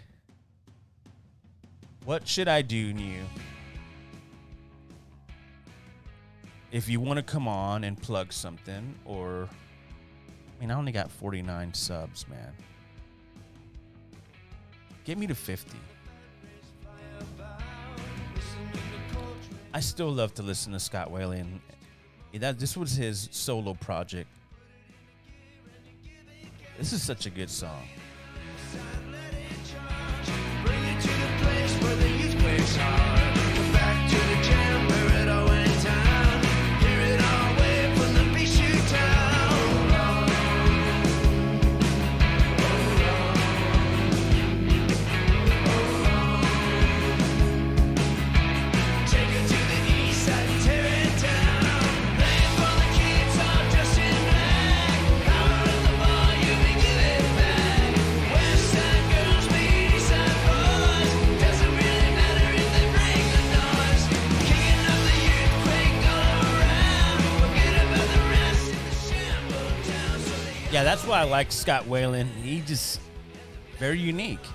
What should I do new? If you want to come on and plug something, or I only got 49 subs, man. Get me to 50. I still love to listen to Scott Whalen. This was his solo project. This is such a good song. Bring it to the place where the youth waves are. Go back to the jam where it all went down. Hear it all wave when the beat you down. Take it to the east side and tear it down. Playing for the kids all dressed in black. Power of the ball, you may give it back. West side girls meet east side boys. Doesn't really matter if they break the noise. Kicking up the youth quake all around. Forget about the rest in the shamble town. So they Yeah, that's why I like Scott Whalen. He just very unique.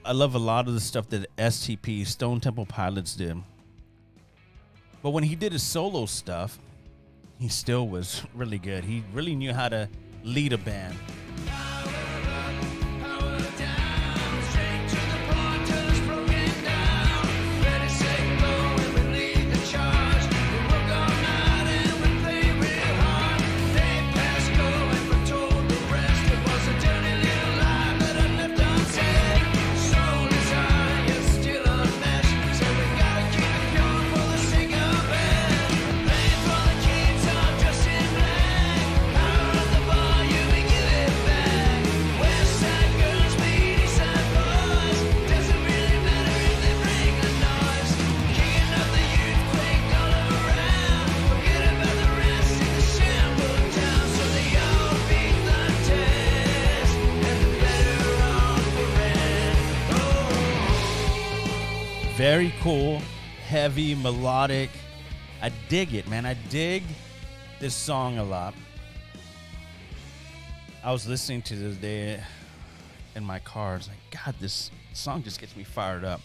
I love a lot of the stuff that STP, Stone Temple Pilots, did. But when he did his solo stuff, he still was really good. He really knew how to lead a band. power down. Straight to the point till it's broken down. Ready, set, go, and we lead the charge. We work all night and we play real hard. Very cool, heavy, melodic. I dig it, man. I dig this song a lot. I was listening to this day in my car. It's like, God, this song just gets me fired up.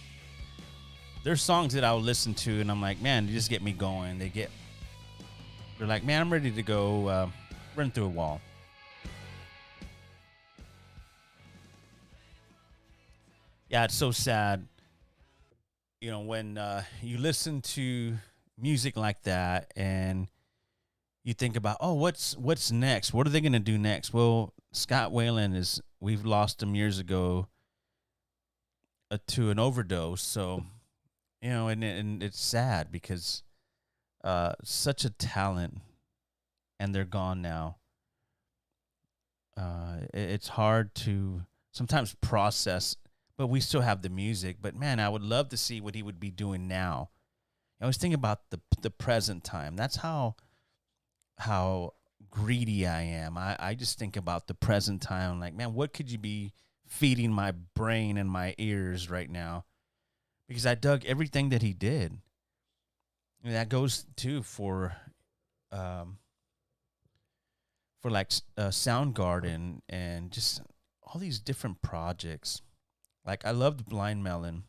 There's songs that I'll listen to and I'm like, man, they just get me going. They're like, man, I'm ready to go run through a wall. Yeah, it's so sad. You know, when you listen to music like that and you think about, oh, what's next? What are they going to do next? Well, Scott Weiland we've lost him years ago to an overdose. So, you know, and it's sad because such a talent, and they're gone now. It's hard to sometimes process, but we still have the music. But man, I would love to see what he would be doing now. I always think about the present time. That's how greedy I am. I just think about the present time. Like, man, what could you be feeding my brain and my ears right now? Because I dug everything that he did. And that goes too for like Soundgarden and just all these different projects. Like, I loved Blind Melon.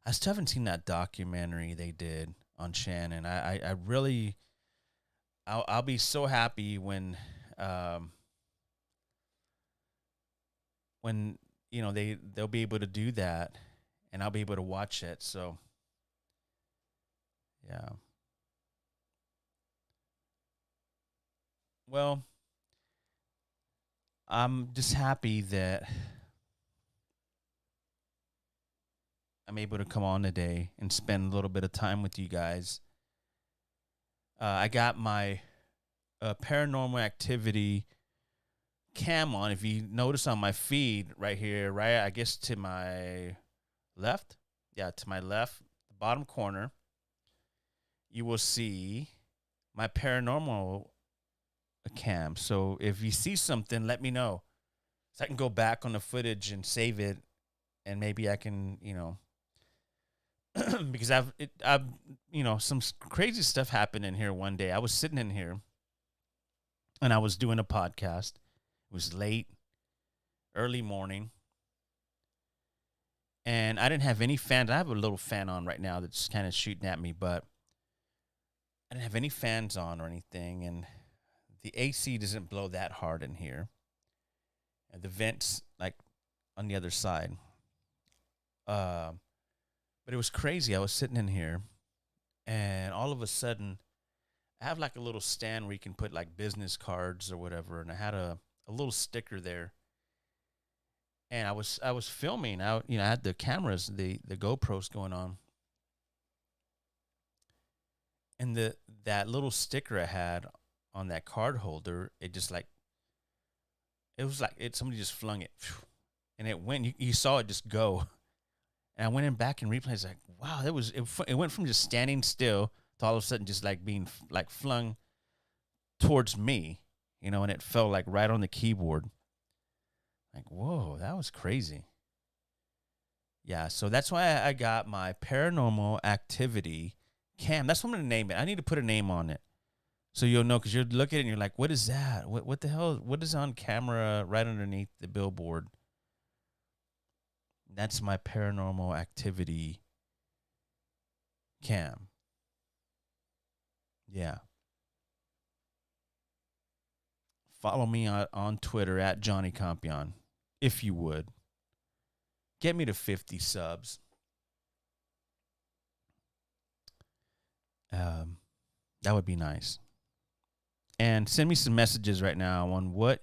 I still haven't seen that documentary they did on Shannon. I really, I'll be so happy when you know they'll be able to do that, and I'll be able to watch it. So, yeah. Well, I'm just happy that I'm able to come on today and spend a little bit of time with you guys. I got my paranormal activity cam on. If you notice on my feed right here, right, I guess to my left, to my left, the bottom corner, you will see my paranormal cam. So if you see something, let me know, so I can go back on the footage and save it, and maybe I can, you know, because I've you know, some crazy stuff happened in here one day. I was sitting in here and I was doing a podcast. It was late, early morning, and I didn't have any fans. I have a little fan on right now that's kind of shooting at me, but I didn't have any fans on or anything, and the AC doesn't blow that hard in here. And the vents like on the other side. But it was crazy. I was sitting in here, and all of a sudden, I have like a little stand where you can put like business cards or whatever, and I had a little sticker there. And I was filming out, you know, I had the cameras, the GoPros going on, and that little sticker I had on that card holder, it just like it was like somebody just flung it, and it went. You saw it just go. And I went in back and replayed. It's like, wow, it went from just standing still to all of a sudden just like being like flung towards me, you know, and it fell like right on the keyboard. Like, whoa, that was crazy. Yeah, so that's why I got my paranormal activity cam. That's what I'm gonna name it. I need to put a name on it, so you'll know, because you're looking at it and you're like, what is that? What the hell? What is on camera right underneath the billboard? That's my paranormal activity cam. Yeah. Follow me on Twitter at Johnny Compian, if you would. Get me to 50 subs. That would be nice. And send me some messages right now on what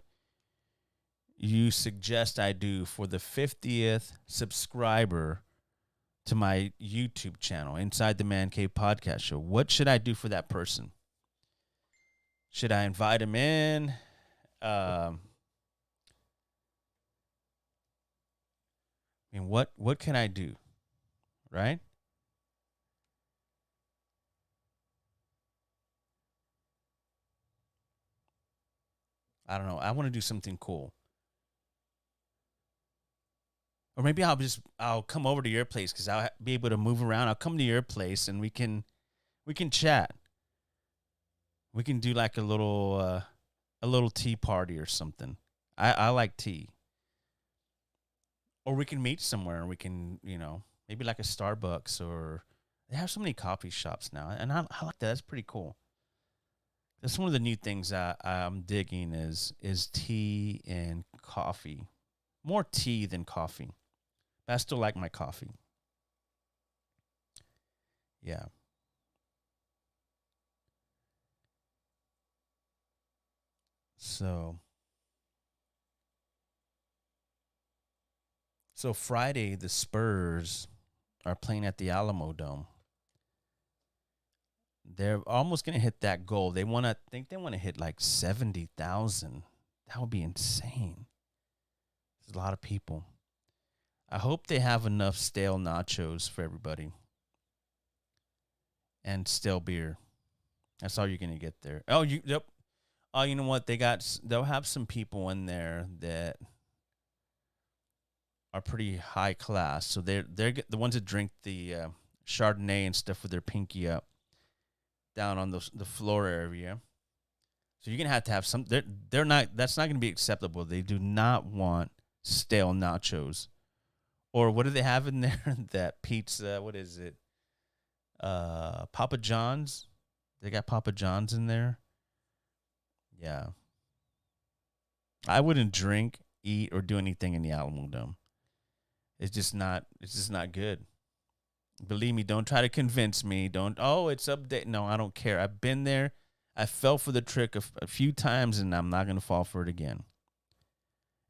you suggest I do for the 50th subscriber to my YouTube channel, Inside the Man Cave Podcast Show. What should I do for that person? Should I invite him in? I mean, what can I do? Right? I don't know. I want to do something cool. Or maybe I'll come over to your place because I'll be able to move around. I'll come to your place and we can chat. We can do like a little tea party or something. I like tea. Or we can meet somewhere and we can, maybe like a Starbucks, or they have so many coffee shops now. And I like that. That's pretty cool. That's one of the new things I'm digging is tea and coffee. More tea than coffee. But I still like my coffee. Yeah. So Friday the Spurs are playing at the Alamo Dome. They're almost gonna hit that goal. They think they want to hit like 70,000. That would be insane. There's a lot of people. I hope they have enough stale nachos for everybody. And stale beer. That's all you're gonna get there. Yep. Oh, you know what? They'll have some people in there that are pretty high class. So they're the ones that drink the Chardonnay and stuff with their pinky up down on the floor area. So you're gonna have some. They're not. That's not gonna be acceptable. They do not want stale nachos. Or what do they have in there? That pizza. What is it? Papa John's. They got Papa John's in there. Yeah. I wouldn't drink, eat, or do anything in the Alamo Dome. It's just not good. Believe me, don't try to convince me. It's update. No, I don't care. I've been there. I fell for the trick a few times, and I'm not going to fall for it again.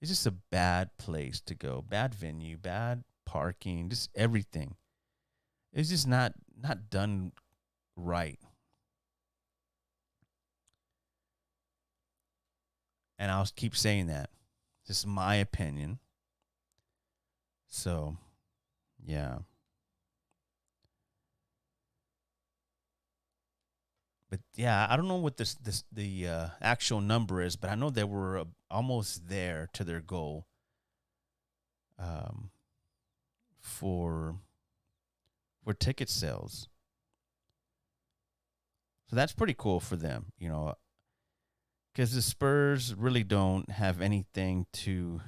It's just a bad place to go. Bad venue, bad parking, just everything. It's just not done right. And I'll keep saying that. This is my opinion. So, yeah. But yeah, I don't know what the actual number is, but I know they were almost there to their goal. For ticket sales. So that's pretty cool for them, because the Spurs really don't have anything to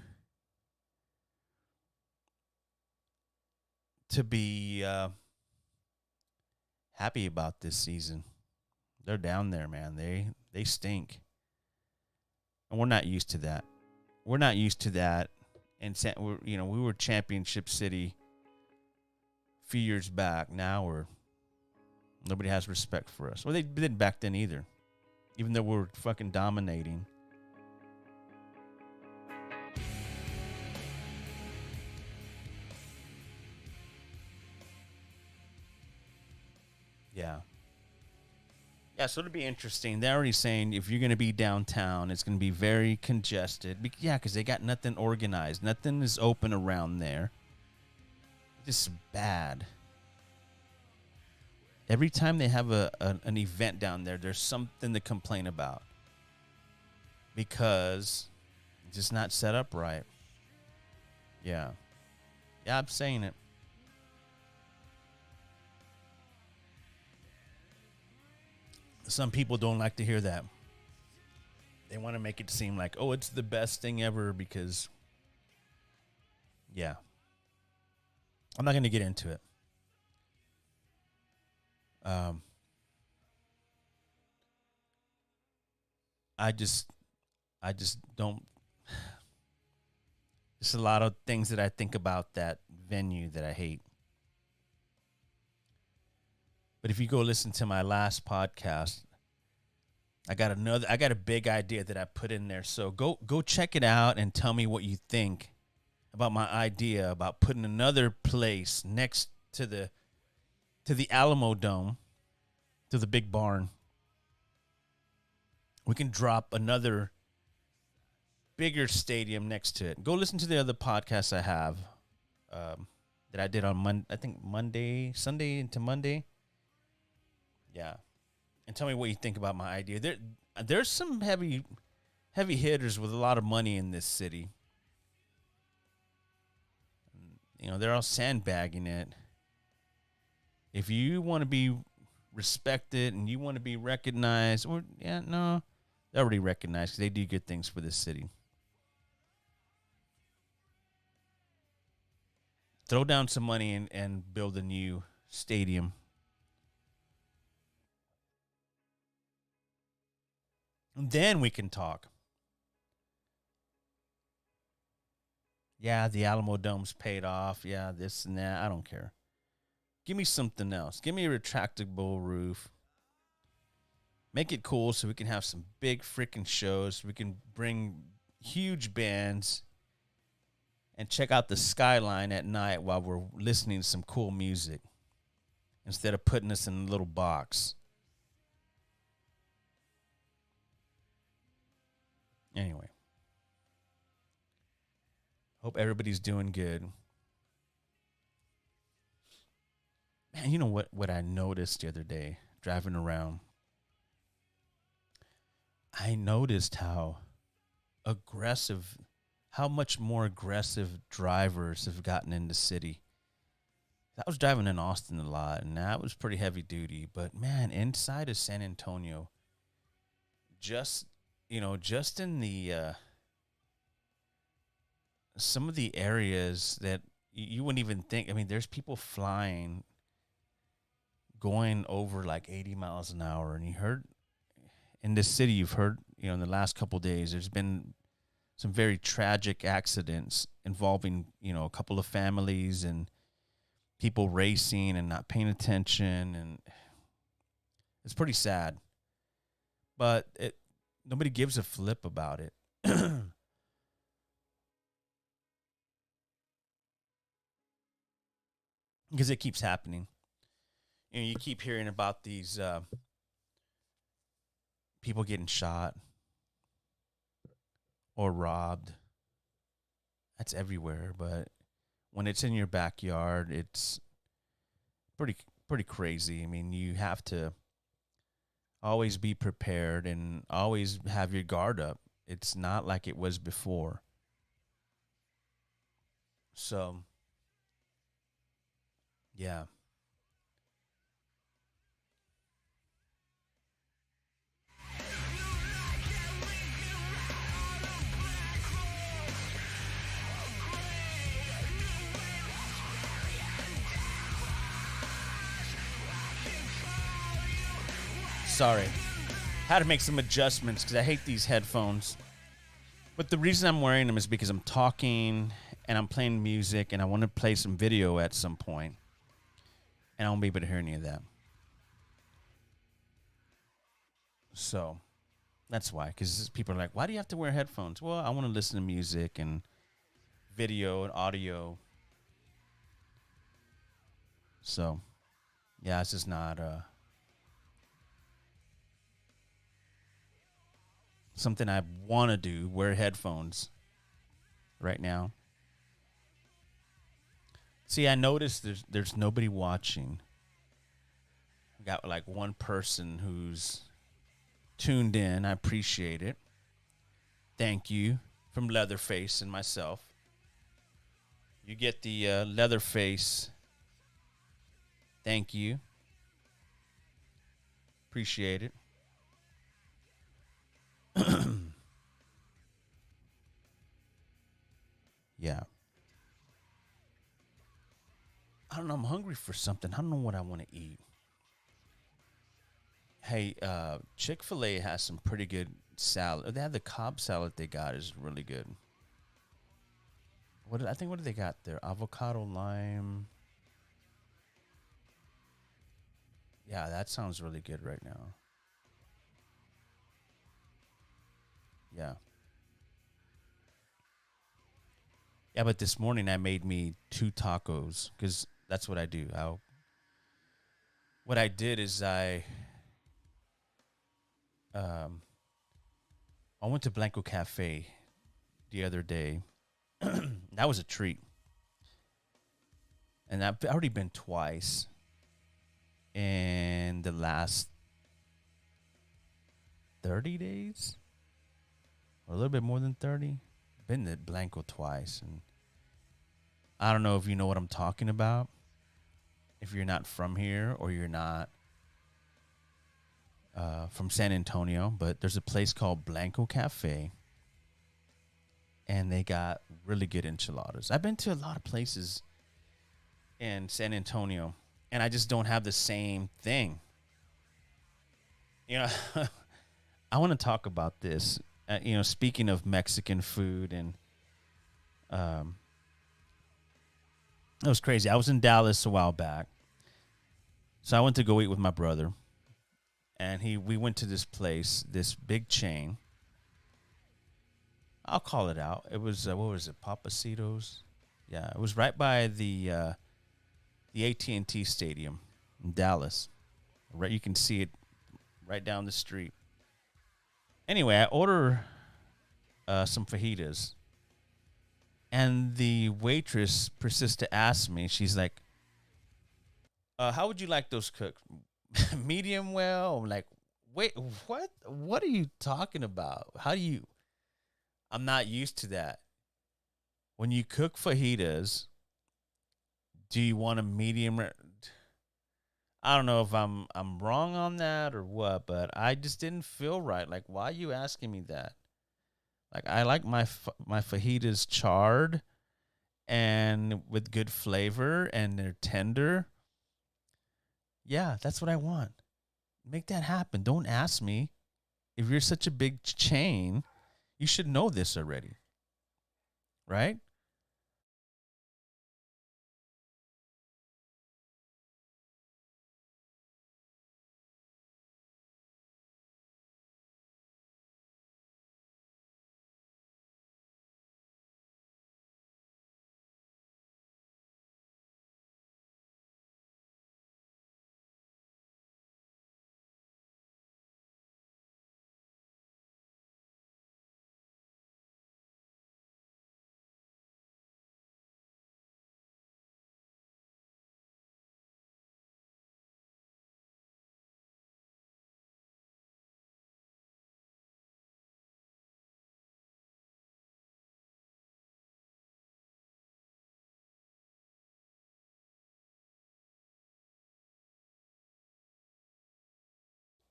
be happy about this season. They're down there, man. They stink, and we're not used to that. We're not used to that, and we were championship city a few years back. Now nobody has respect for us. Well, they didn't back then either. Even though we're fucking dominating. Yeah. Yeah, so it'll be interesting. They're already saying if you're going to be downtown, it's going to be very congested. Yeah, because they got nothing organized. Nothing is open around there. Just bad. Every time they have an event down there, there's something to complain about. Because it's just not set up right. Yeah. Yeah, I'm saying it. Some people don't like to hear that. They want to make it seem like, oh, it's the best thing ever because, yeah. I'm not going to get into it. I just don't. There's a lot of things that I think about that venue that I hate. But if you go listen to my last podcast, I got a big idea that I put in there. So go check it out and tell me what you think about my idea about putting another place next to the Alamo Dome, to the big barn. We can drop another bigger stadium next to it. Go listen to the other podcasts I have that I did on Sunday into Monday. Yeah. And tell me what you think about my idea. There's some heavy hitters with a lot of money in this city. They're all sandbagging it. If you want to be respected and you want to be recognized, or no, they're already recognized because they do good things for this city. Throw down some money and build a new stadium. And then we can talk. Yeah, the Alamo Dome's paid off. Yeah, this and that. I don't care. Give me something else. Give me a retractable roof. Make it cool so we can have some big freaking shows. We can bring huge bands and check out the skyline at night while we're listening to some cool music instead of putting us in a little box. Anyway, hope everybody's doing good. Man, you know what I noticed the other day driving around? I noticed how much more aggressive drivers have gotten in the city. I was driving in Austin a lot, and that was pretty heavy duty. But man, inside of San Antonio, just in the some of the areas that you wouldn't even think. I mean, there's people flying, going over like 80 miles an hour, and you heard in this city, you've heard, in the last couple of days, there's been some very tragic accidents involving, a couple of families and people racing and not paying attention, and it's pretty sad. But nobody gives a flip about it. Because it keeps happening. You keep hearing about these people getting shot or robbed. That's everywhere, but when it's in your backyard, it's pretty crazy. I mean, you have to always be prepared and always have your guard up. It's not like it was before. So, yeah. Sorry. Had to make some adjustments because I hate these headphones. But the reason I'm wearing them is because I'm talking and I'm playing music and I want to play some video at some point. And I won't be able to hear any of that. So that's why. Because people are like, why do you have to wear headphones? Well, I want to listen to music and video and audio. So, yeah, it's just not something I want to do, wear headphones right now. See, I noticed there's nobody watching. I got like one person who's tuned in. I appreciate it. Thank you from Leatherface and myself. You get the Leatherface. Thank you. Appreciate it. Yeah. I don't know. I'm hungry for something. I don't know what I want to eat. Hey, Chick-fil-A has some pretty good salad. They have the Cobb salad they got is really good. What do they got there? Avocado, lime. Yeah, that sounds really good right now. Yeah. Yeah, but this morning I made me 2 tacos because that's what I do. What I did is I went to Blanco Cafe the other day. That was a treat. And I've already been twice in the last 30 days or a little bit more than 30. Been to Blanco twice, and I don't know if you know what I'm talking about. If you're not from here or you're not from San Antonio, but there's a place called Blanco Cafe, and they got really good enchiladas. I've been to a lot of places in San Antonio, and I just don't have the same thing. You know, I want to talk about this. Speaking of Mexican food, and it was crazy. I was in Dallas a while back, so I went to go eat with my brother, and we went to this place, this big chain. I'll call it out. It was what was it, Papacitos? Yeah, it was right by the AT&T Stadium in Dallas. Right, you can see it right down the street. Anyway, I order some fajitas, and the waitress persists to ask me. She's like, "How would you like those cooked? Medium well?" I'm like, "Wait, what? What are you talking about? How do you?" I'm not used to that. When you cook fajitas, do you want a medium? I don't know if I'm wrong on that or what, but I just didn't feel right. Like, why are you asking me that? Like, I like my fajitas charred and with good flavor, and they're tender. Yeah, that's what I want. Make that happen. Don't ask me. If you're such a big chain, you should know this already, right?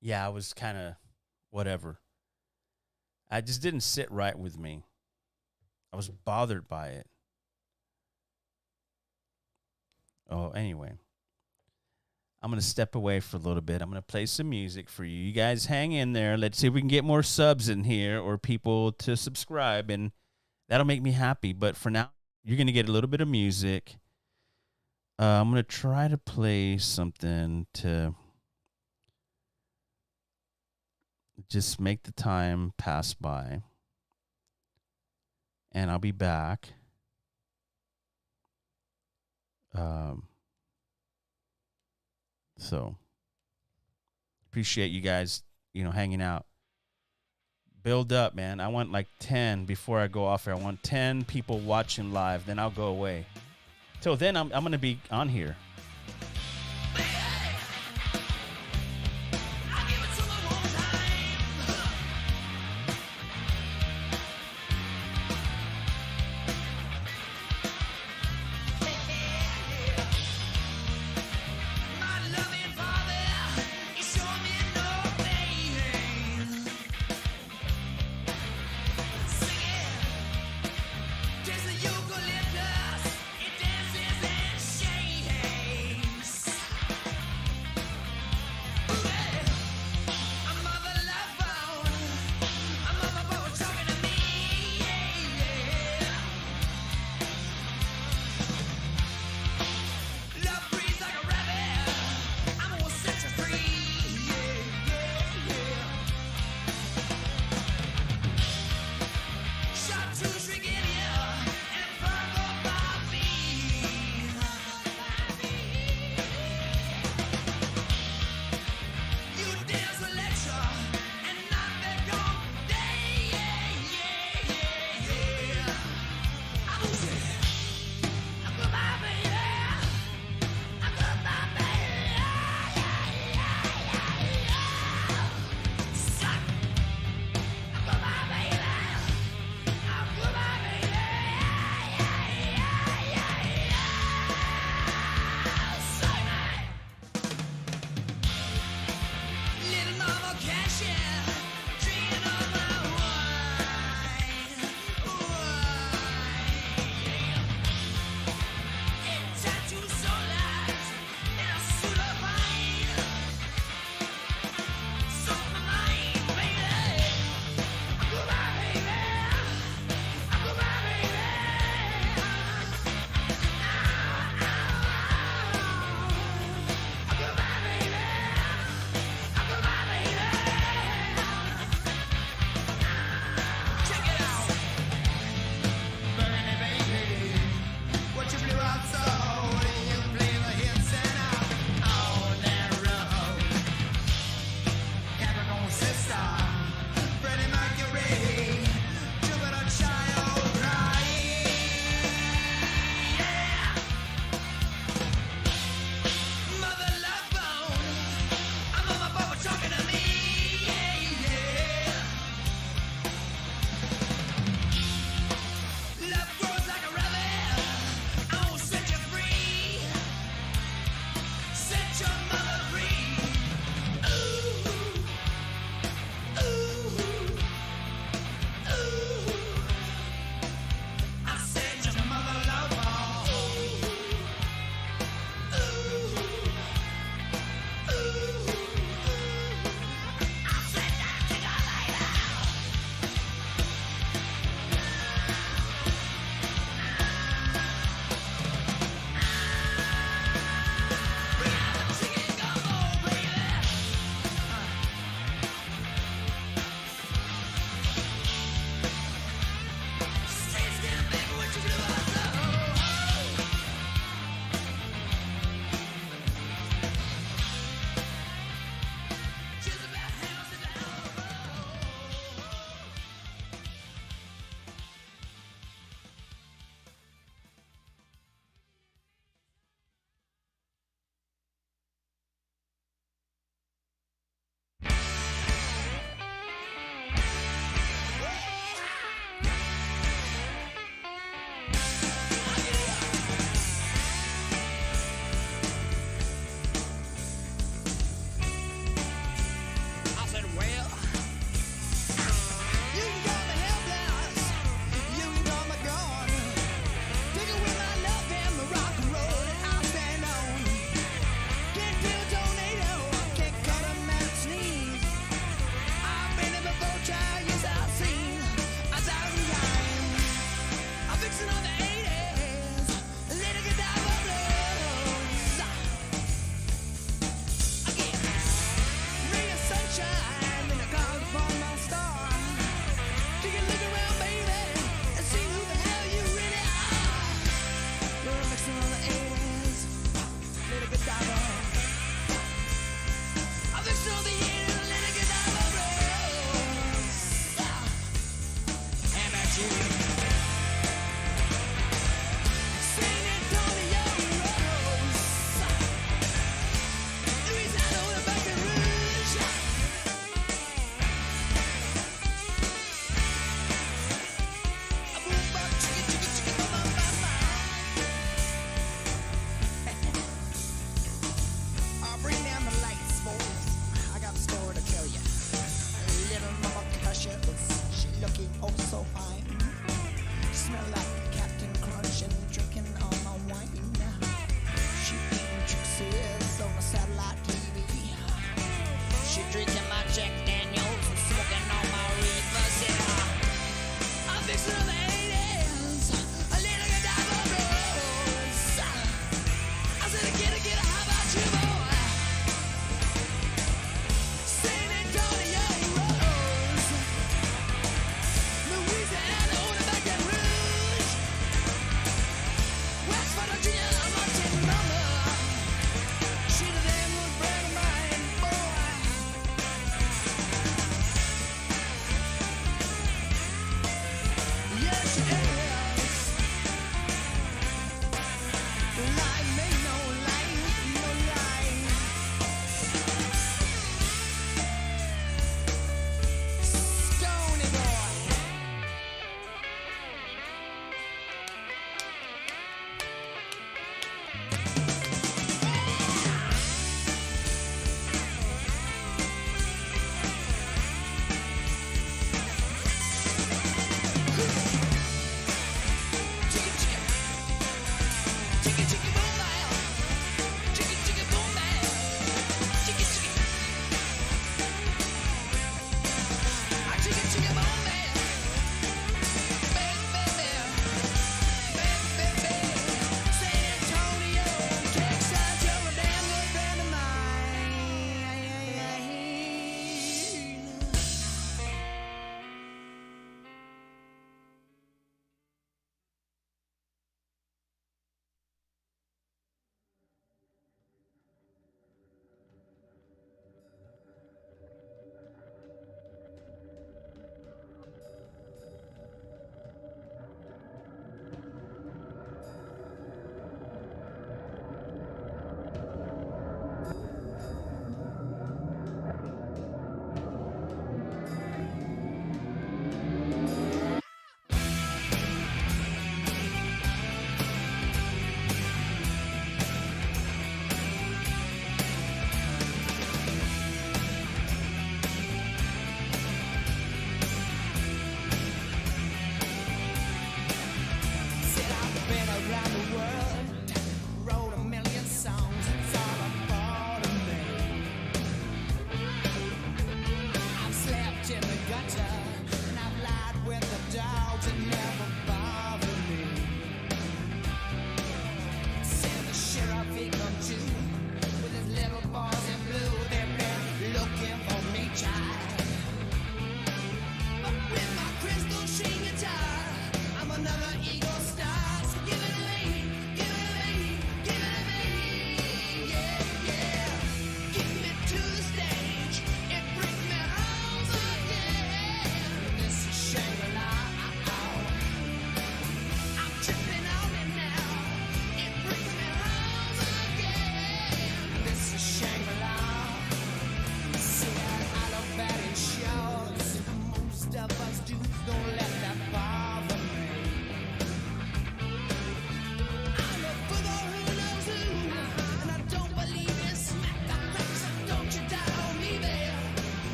Yeah, I was kind of whatever. I just didn't sit right with me. I was bothered by it. Oh, anyway, I'm going to step away for a little bit. I'm going to play some music for you. You guys hang in there. Let's see if we can get more subs in here or people to subscribe, and that'll make me happy. But for now, you're going to get a little bit of music. I'm going to try to play something to just make the time pass by. And I'll be back. So appreciate you guys, hanging out. Build up, man. I want like 10 before I go off here. I want 10 people watching live. Then I'll go away. Till then, I'm going to be on here.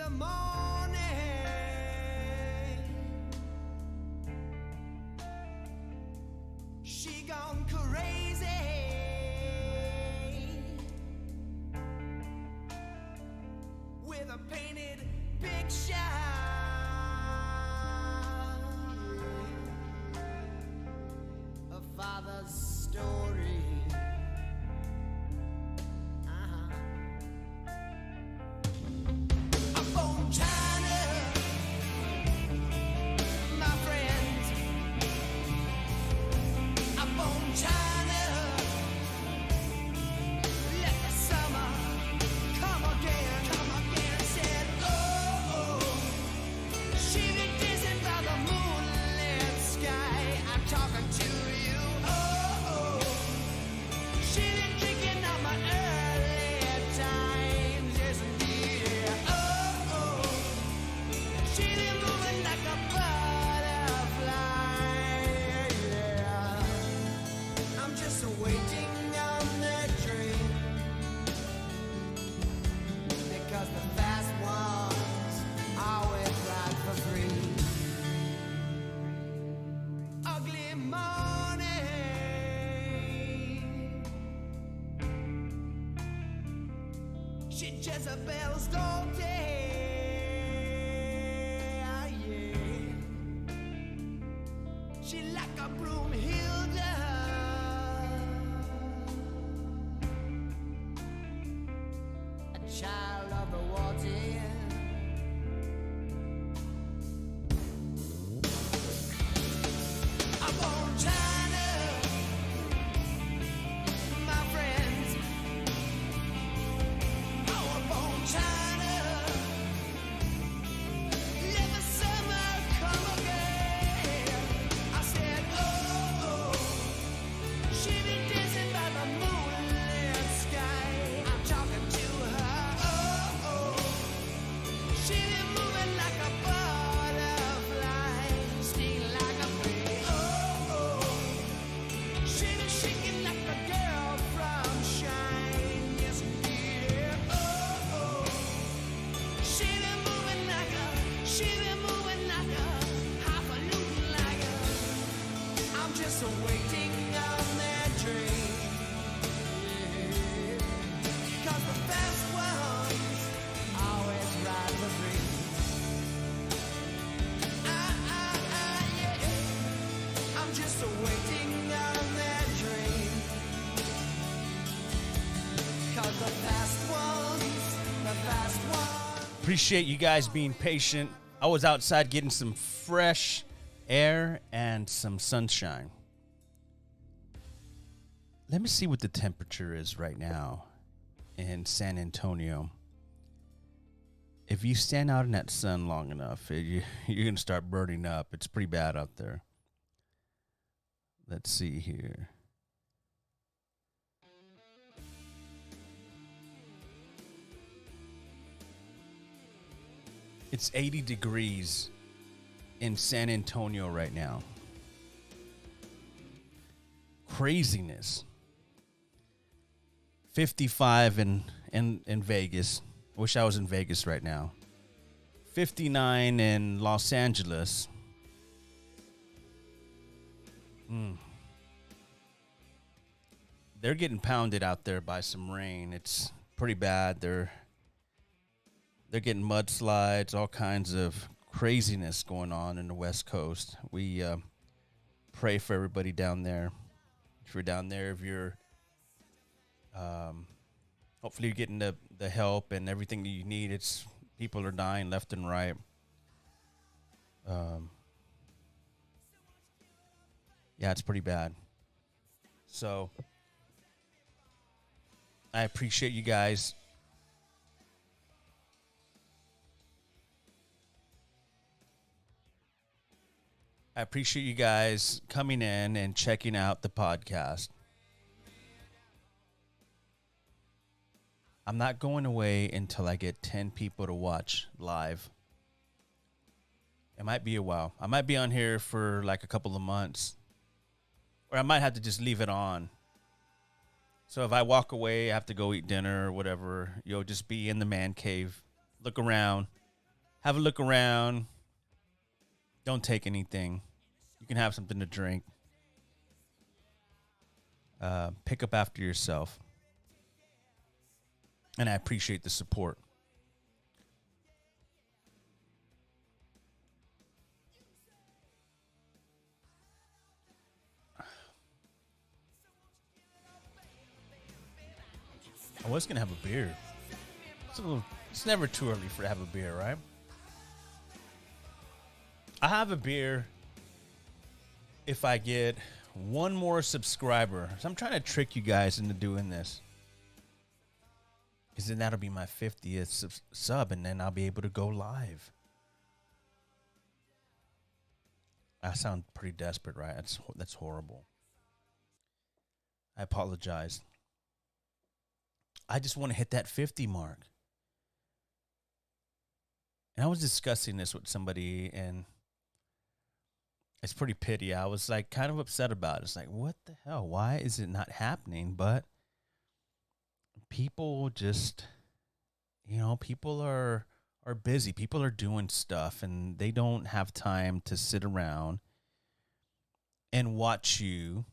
the morning, she gone crazy with a painted picture of father's story. I'm from China, my friends. I'm from China. Let the summer come again, come again. Said, oh, she been dancing by the moonlit sky. I'm talking to you. Oh, she been drinking on my early times. Yes, indeed. Oh, she been moving like a butterfly. Yeah. I'm just waiting on that train because the fast ones always ride for free. Ugly morning, she Jezebel's daughter. Yeah. She like a Broomhilda, a child of the water. I'm from China, my friends. Oh, I'm from China. Let the summer come again. I said, oh, she been dancing by the moonlit sky. I'm talking to her. Oh, she been moving like a butterfly, stinging like a bee. Oh, she been shaking like a girl from Shine. Yes, indeed. Oh, she been moving like a highfalutin like a. I'm just waiting on that train. Yeah. 'Cause the fast ones always ride for free. Yeah. I'm just waiting on that train. 'Cause the fast ones. Appreciate you guys being patient. I was outside getting some fresh air and some sunshine. Let me see what the temperature is right now in San Antonio. If you stand out in that sun long enough, you're going to start burning up. It's pretty bad out there. Let's see here. It's 80 degrees in San Antonio right now. Craziness. 55 in Vegas. Wish I was in Vegas right now. 59 in Los Angeles. They're getting pounded out there by some rain. It's pretty bad. They're getting mudslides, all kinds of craziness going on in the West Coast. We pray for everybody down there. If you're down there, if you're hopefully you're getting the help and everything that you need. It's people are dying left and right. Yeah, it's pretty bad. So I appreciate you guys. I appreciate you guys coming in and checking out the podcast. I'm not going away until I get 10 people to watch live. It might be a while. I might be on here for like a couple of months. Or I might have to just leave it on. So if I walk away, I have to go eat dinner or whatever. You'll just be in the man cave. Look around. Have a look around. Don't take anything. You can have something to drink. Pick up after yourself. And I appreciate the support. I was going to have a beer. It's never too early to have a beer, right? I have a beer if I get one more subscriber. So I'm trying to trick you guys into doing this. Because then that'll be my 50th sub, and then I'll be able to go live. I sound pretty desperate, right? That's horrible. I apologize. I just want to hit that 50 mark. And I was discussing this with somebody, and it's pretty pity. I was like kind of upset about it. It's like, what the hell? Why is it not happening? But people just, people are busy. People are doing stuff, and they don't have time to sit around and watch you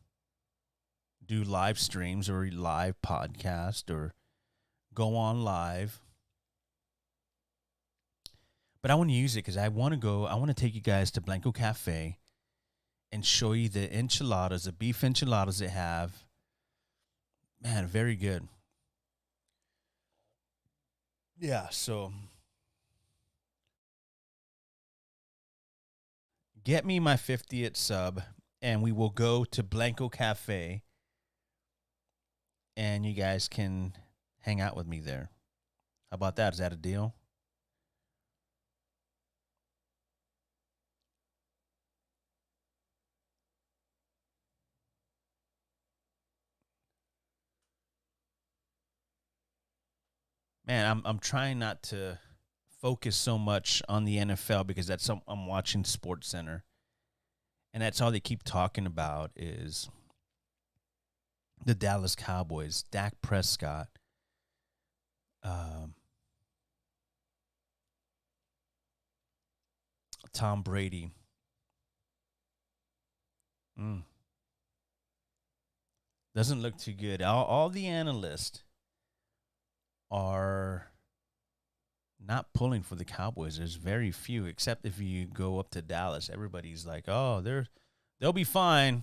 do live streams or live podcast or go on live. But I want to use it because I want to take you guys to Blanco Cafe and show you the enchiladas, the beef enchiladas they have. Man, very good. Yeah, so get me my 50th sub, and we will go to Blanco Cafe, and you guys can hang out with me there. How about that? Is that a deal? Man, I'm trying not to focus so much on the NFL because I'm watching Sports Center, and that's all they keep talking about is the Dallas Cowboys, Dak Prescott, Tom Brady. Doesn't look too good. All the analysts are not pulling for the Cowboys. There's very few, except if you go up to Dallas. Everybody's like, oh, they'll be fine.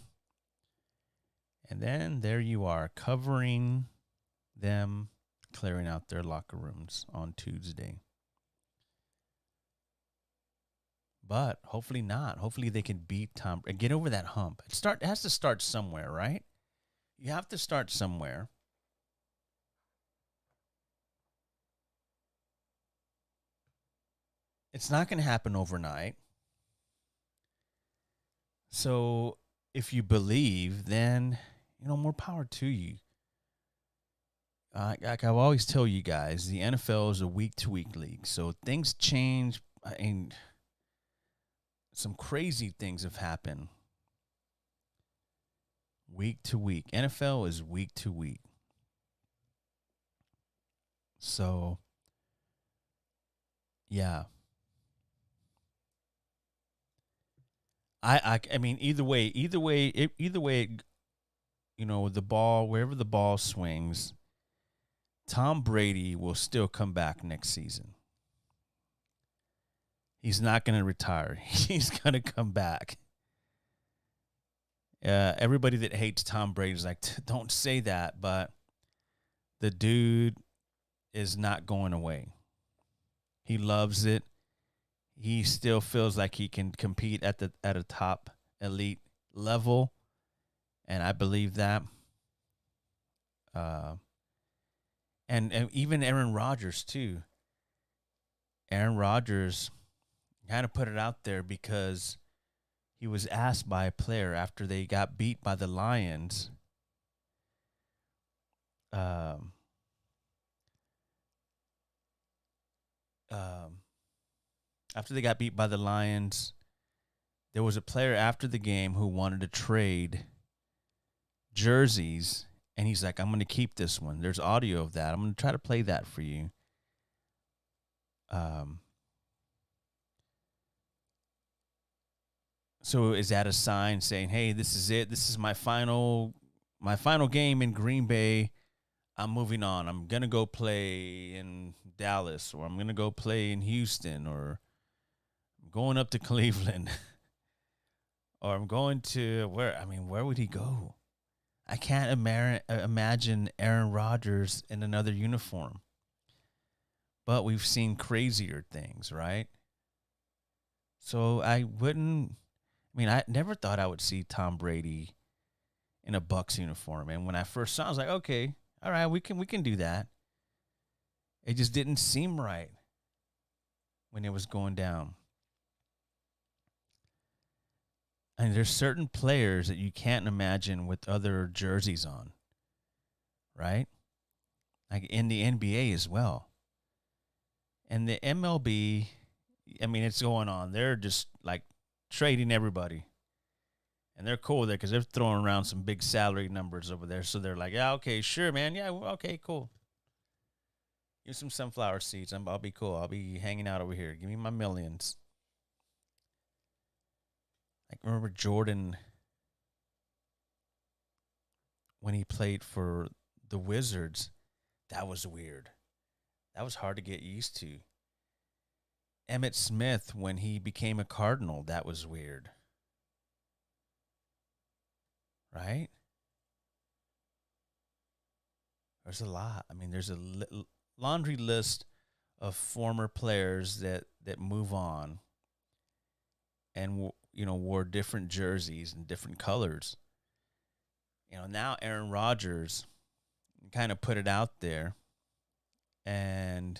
And then there you are, covering them, clearing out their locker rooms on Tuesday. But hopefully not. Hopefully they can beat Tom and get over that hump. It has to start somewhere, right? You have to start somewhere. It's not going to happen overnight. So if you believe, then, more power to you. Like I always tell you guys, the NFL is a week-to-week league. So things change. Some crazy things have happened week to week. NFL is week to week. So, yeah. I mean, either way, the ball, wherever the ball swings, Tom Brady will still come back next season. He's not going to retire. He's going to come back. Everybody that hates Tom Brady is like, don't say that, but the dude is not going away. He loves it. He still feels like he can compete at a top elite level, and I believe that. And even Aaron Rodgers too. Aaron Rodgers kind of put it out there because he was asked by a player after they got beat by the Lions. After they got beat by the Lions, there was a player after the game who wanted to trade jerseys, and he's like, I'm going to keep this one. There's audio of that. I'm going to try to play that for you. So is that a sign saying, "Hey, this is it. This is my final game in Green Bay. I'm moving on. I'm gonna go play in Dallas, or I'm gonna go play in Houston, or I'm going up to Cleveland, or I'm going to where? I mean, where would he go? I can't imagine Aaron Rodgers in another uniform. But we've seen crazier things, right? So I wouldn't. I mean, I never thought I would see Tom Brady in a Bucks uniform, and when I first saw, it, I was like, okay, all right, we can do that. It just didn't seem right when it was going down. And there's certain players that you can't imagine with other jerseys on, right? Like in the NBA as well. And the MLB, I mean, it's going on. They're just like trading everybody. And they're cool there because they're throwing around some big salary numbers over there. So they're like, yeah, okay, sure, man. Yeah, okay, cool. Give some sunflower seeds. I'll be cool. I'll be hanging out over here. Give me my millions. Like, remember Jordan when he played for the Wizards? That was weird. That was hard to get used to. Emmitt Smith, when he became a Cardinal, that was weird. Right? There's a lot. I mean, there's a laundry list of former players that move on and wore different jerseys and different colors. Now Aaron Rodgers kind of put it out there, and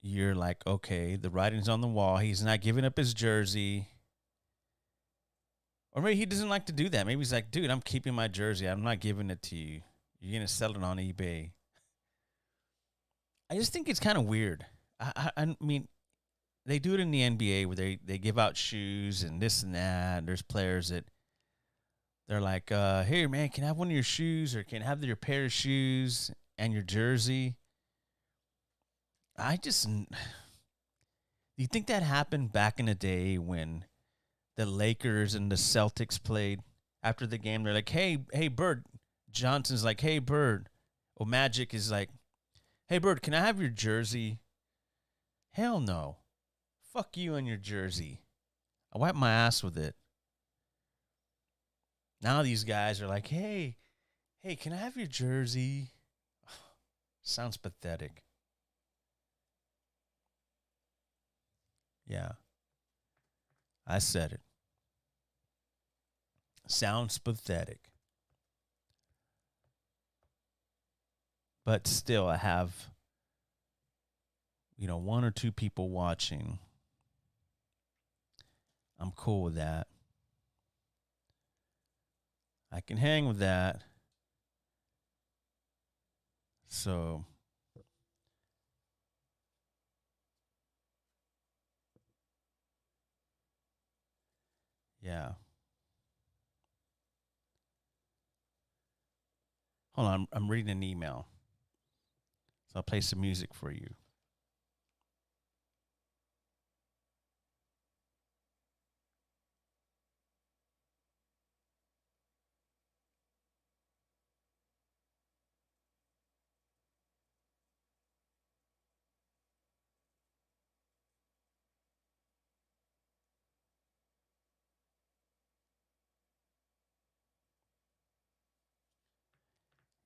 you're like, okay, the writing's on the wall. He's not giving up his jersey. Or maybe he doesn't like to do that. Maybe he's like, dude, I'm keeping my jersey. I'm not giving it to you. You're going to sell it on eBay. I just think it's kind of weird. I mean, they do it in the NBA where they give out shoes and this and that. And there's players that they're like, hey, man, can I have one of your shoes, or can I have your pair of shoes and your jersey? Do you think that happened back in the day when the Lakers and the Celtics played? After the game, they're like, hey, Bird. Johnson's like, hey, Bird. Well, Magic is like, hey, Bird, can I have your jersey? Hell no. Fuck you and your jersey. I wipe my ass with it. Now these guys are like, hey, can I have your jersey? Sounds pathetic. Yeah. I said it. Sounds pathetic. But still, I have, one or two people watching. I'm cool with that. I can hang with that. So, yeah. Hold on, I'm reading an email. So I'll play some music for you.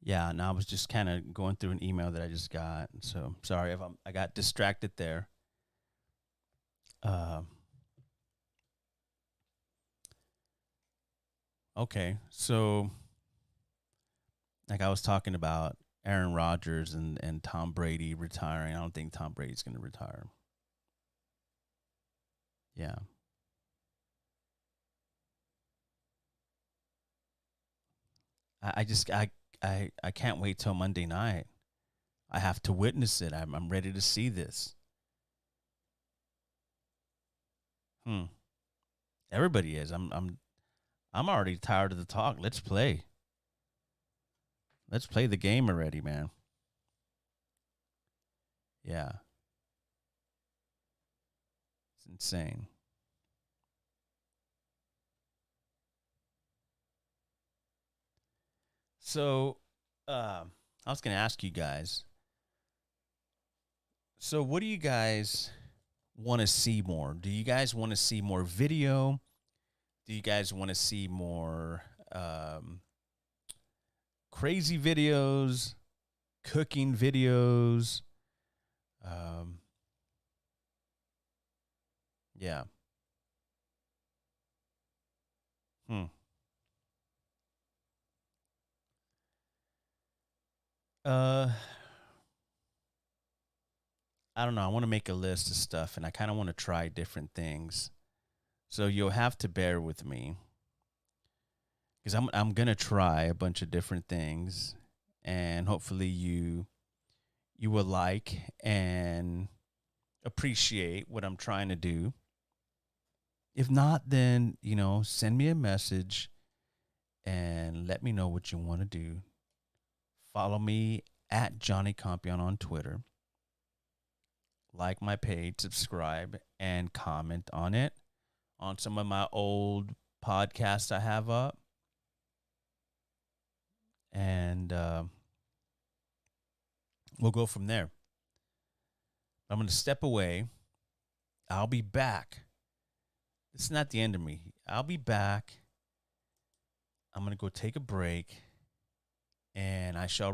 Yeah, and I was just kind of going through an email that I just got. So sorry if I got distracted there. Okay, so like I was talking about Aaron Rodgers and Tom Brady retiring. I don't think Tom Brady's going to retire. Yeah. I can't wait till Monday night. I have to witness it. I'm ready to see this. Everybody is. I'm already tired of the talk. Let's play. Let's play the game already, man. Yeah. It's insane. So, I was going to ask you guys. So, what do you guys want to see more? Do you guys want to see more video? Do you guys want to see more crazy videos, cooking videos? Yeah. Hmm. Uh, I don't know. I want to make a list of stuff, and I kind of want to try different things. So you'll have to bear with me because I'm gonna try a bunch of different things, and hopefully you will like and appreciate what I'm trying to do. If not, then send me a message and let me know what you want to do. Follow me at Johnny Compion on Twitter. Like my page, subscribe, and comment on it. On some of my old podcasts I have up. And we'll go from there. I'm going to step away. I'll be back. It's not the end of me. I'll be back. I'm going to go take a break. And I shall return.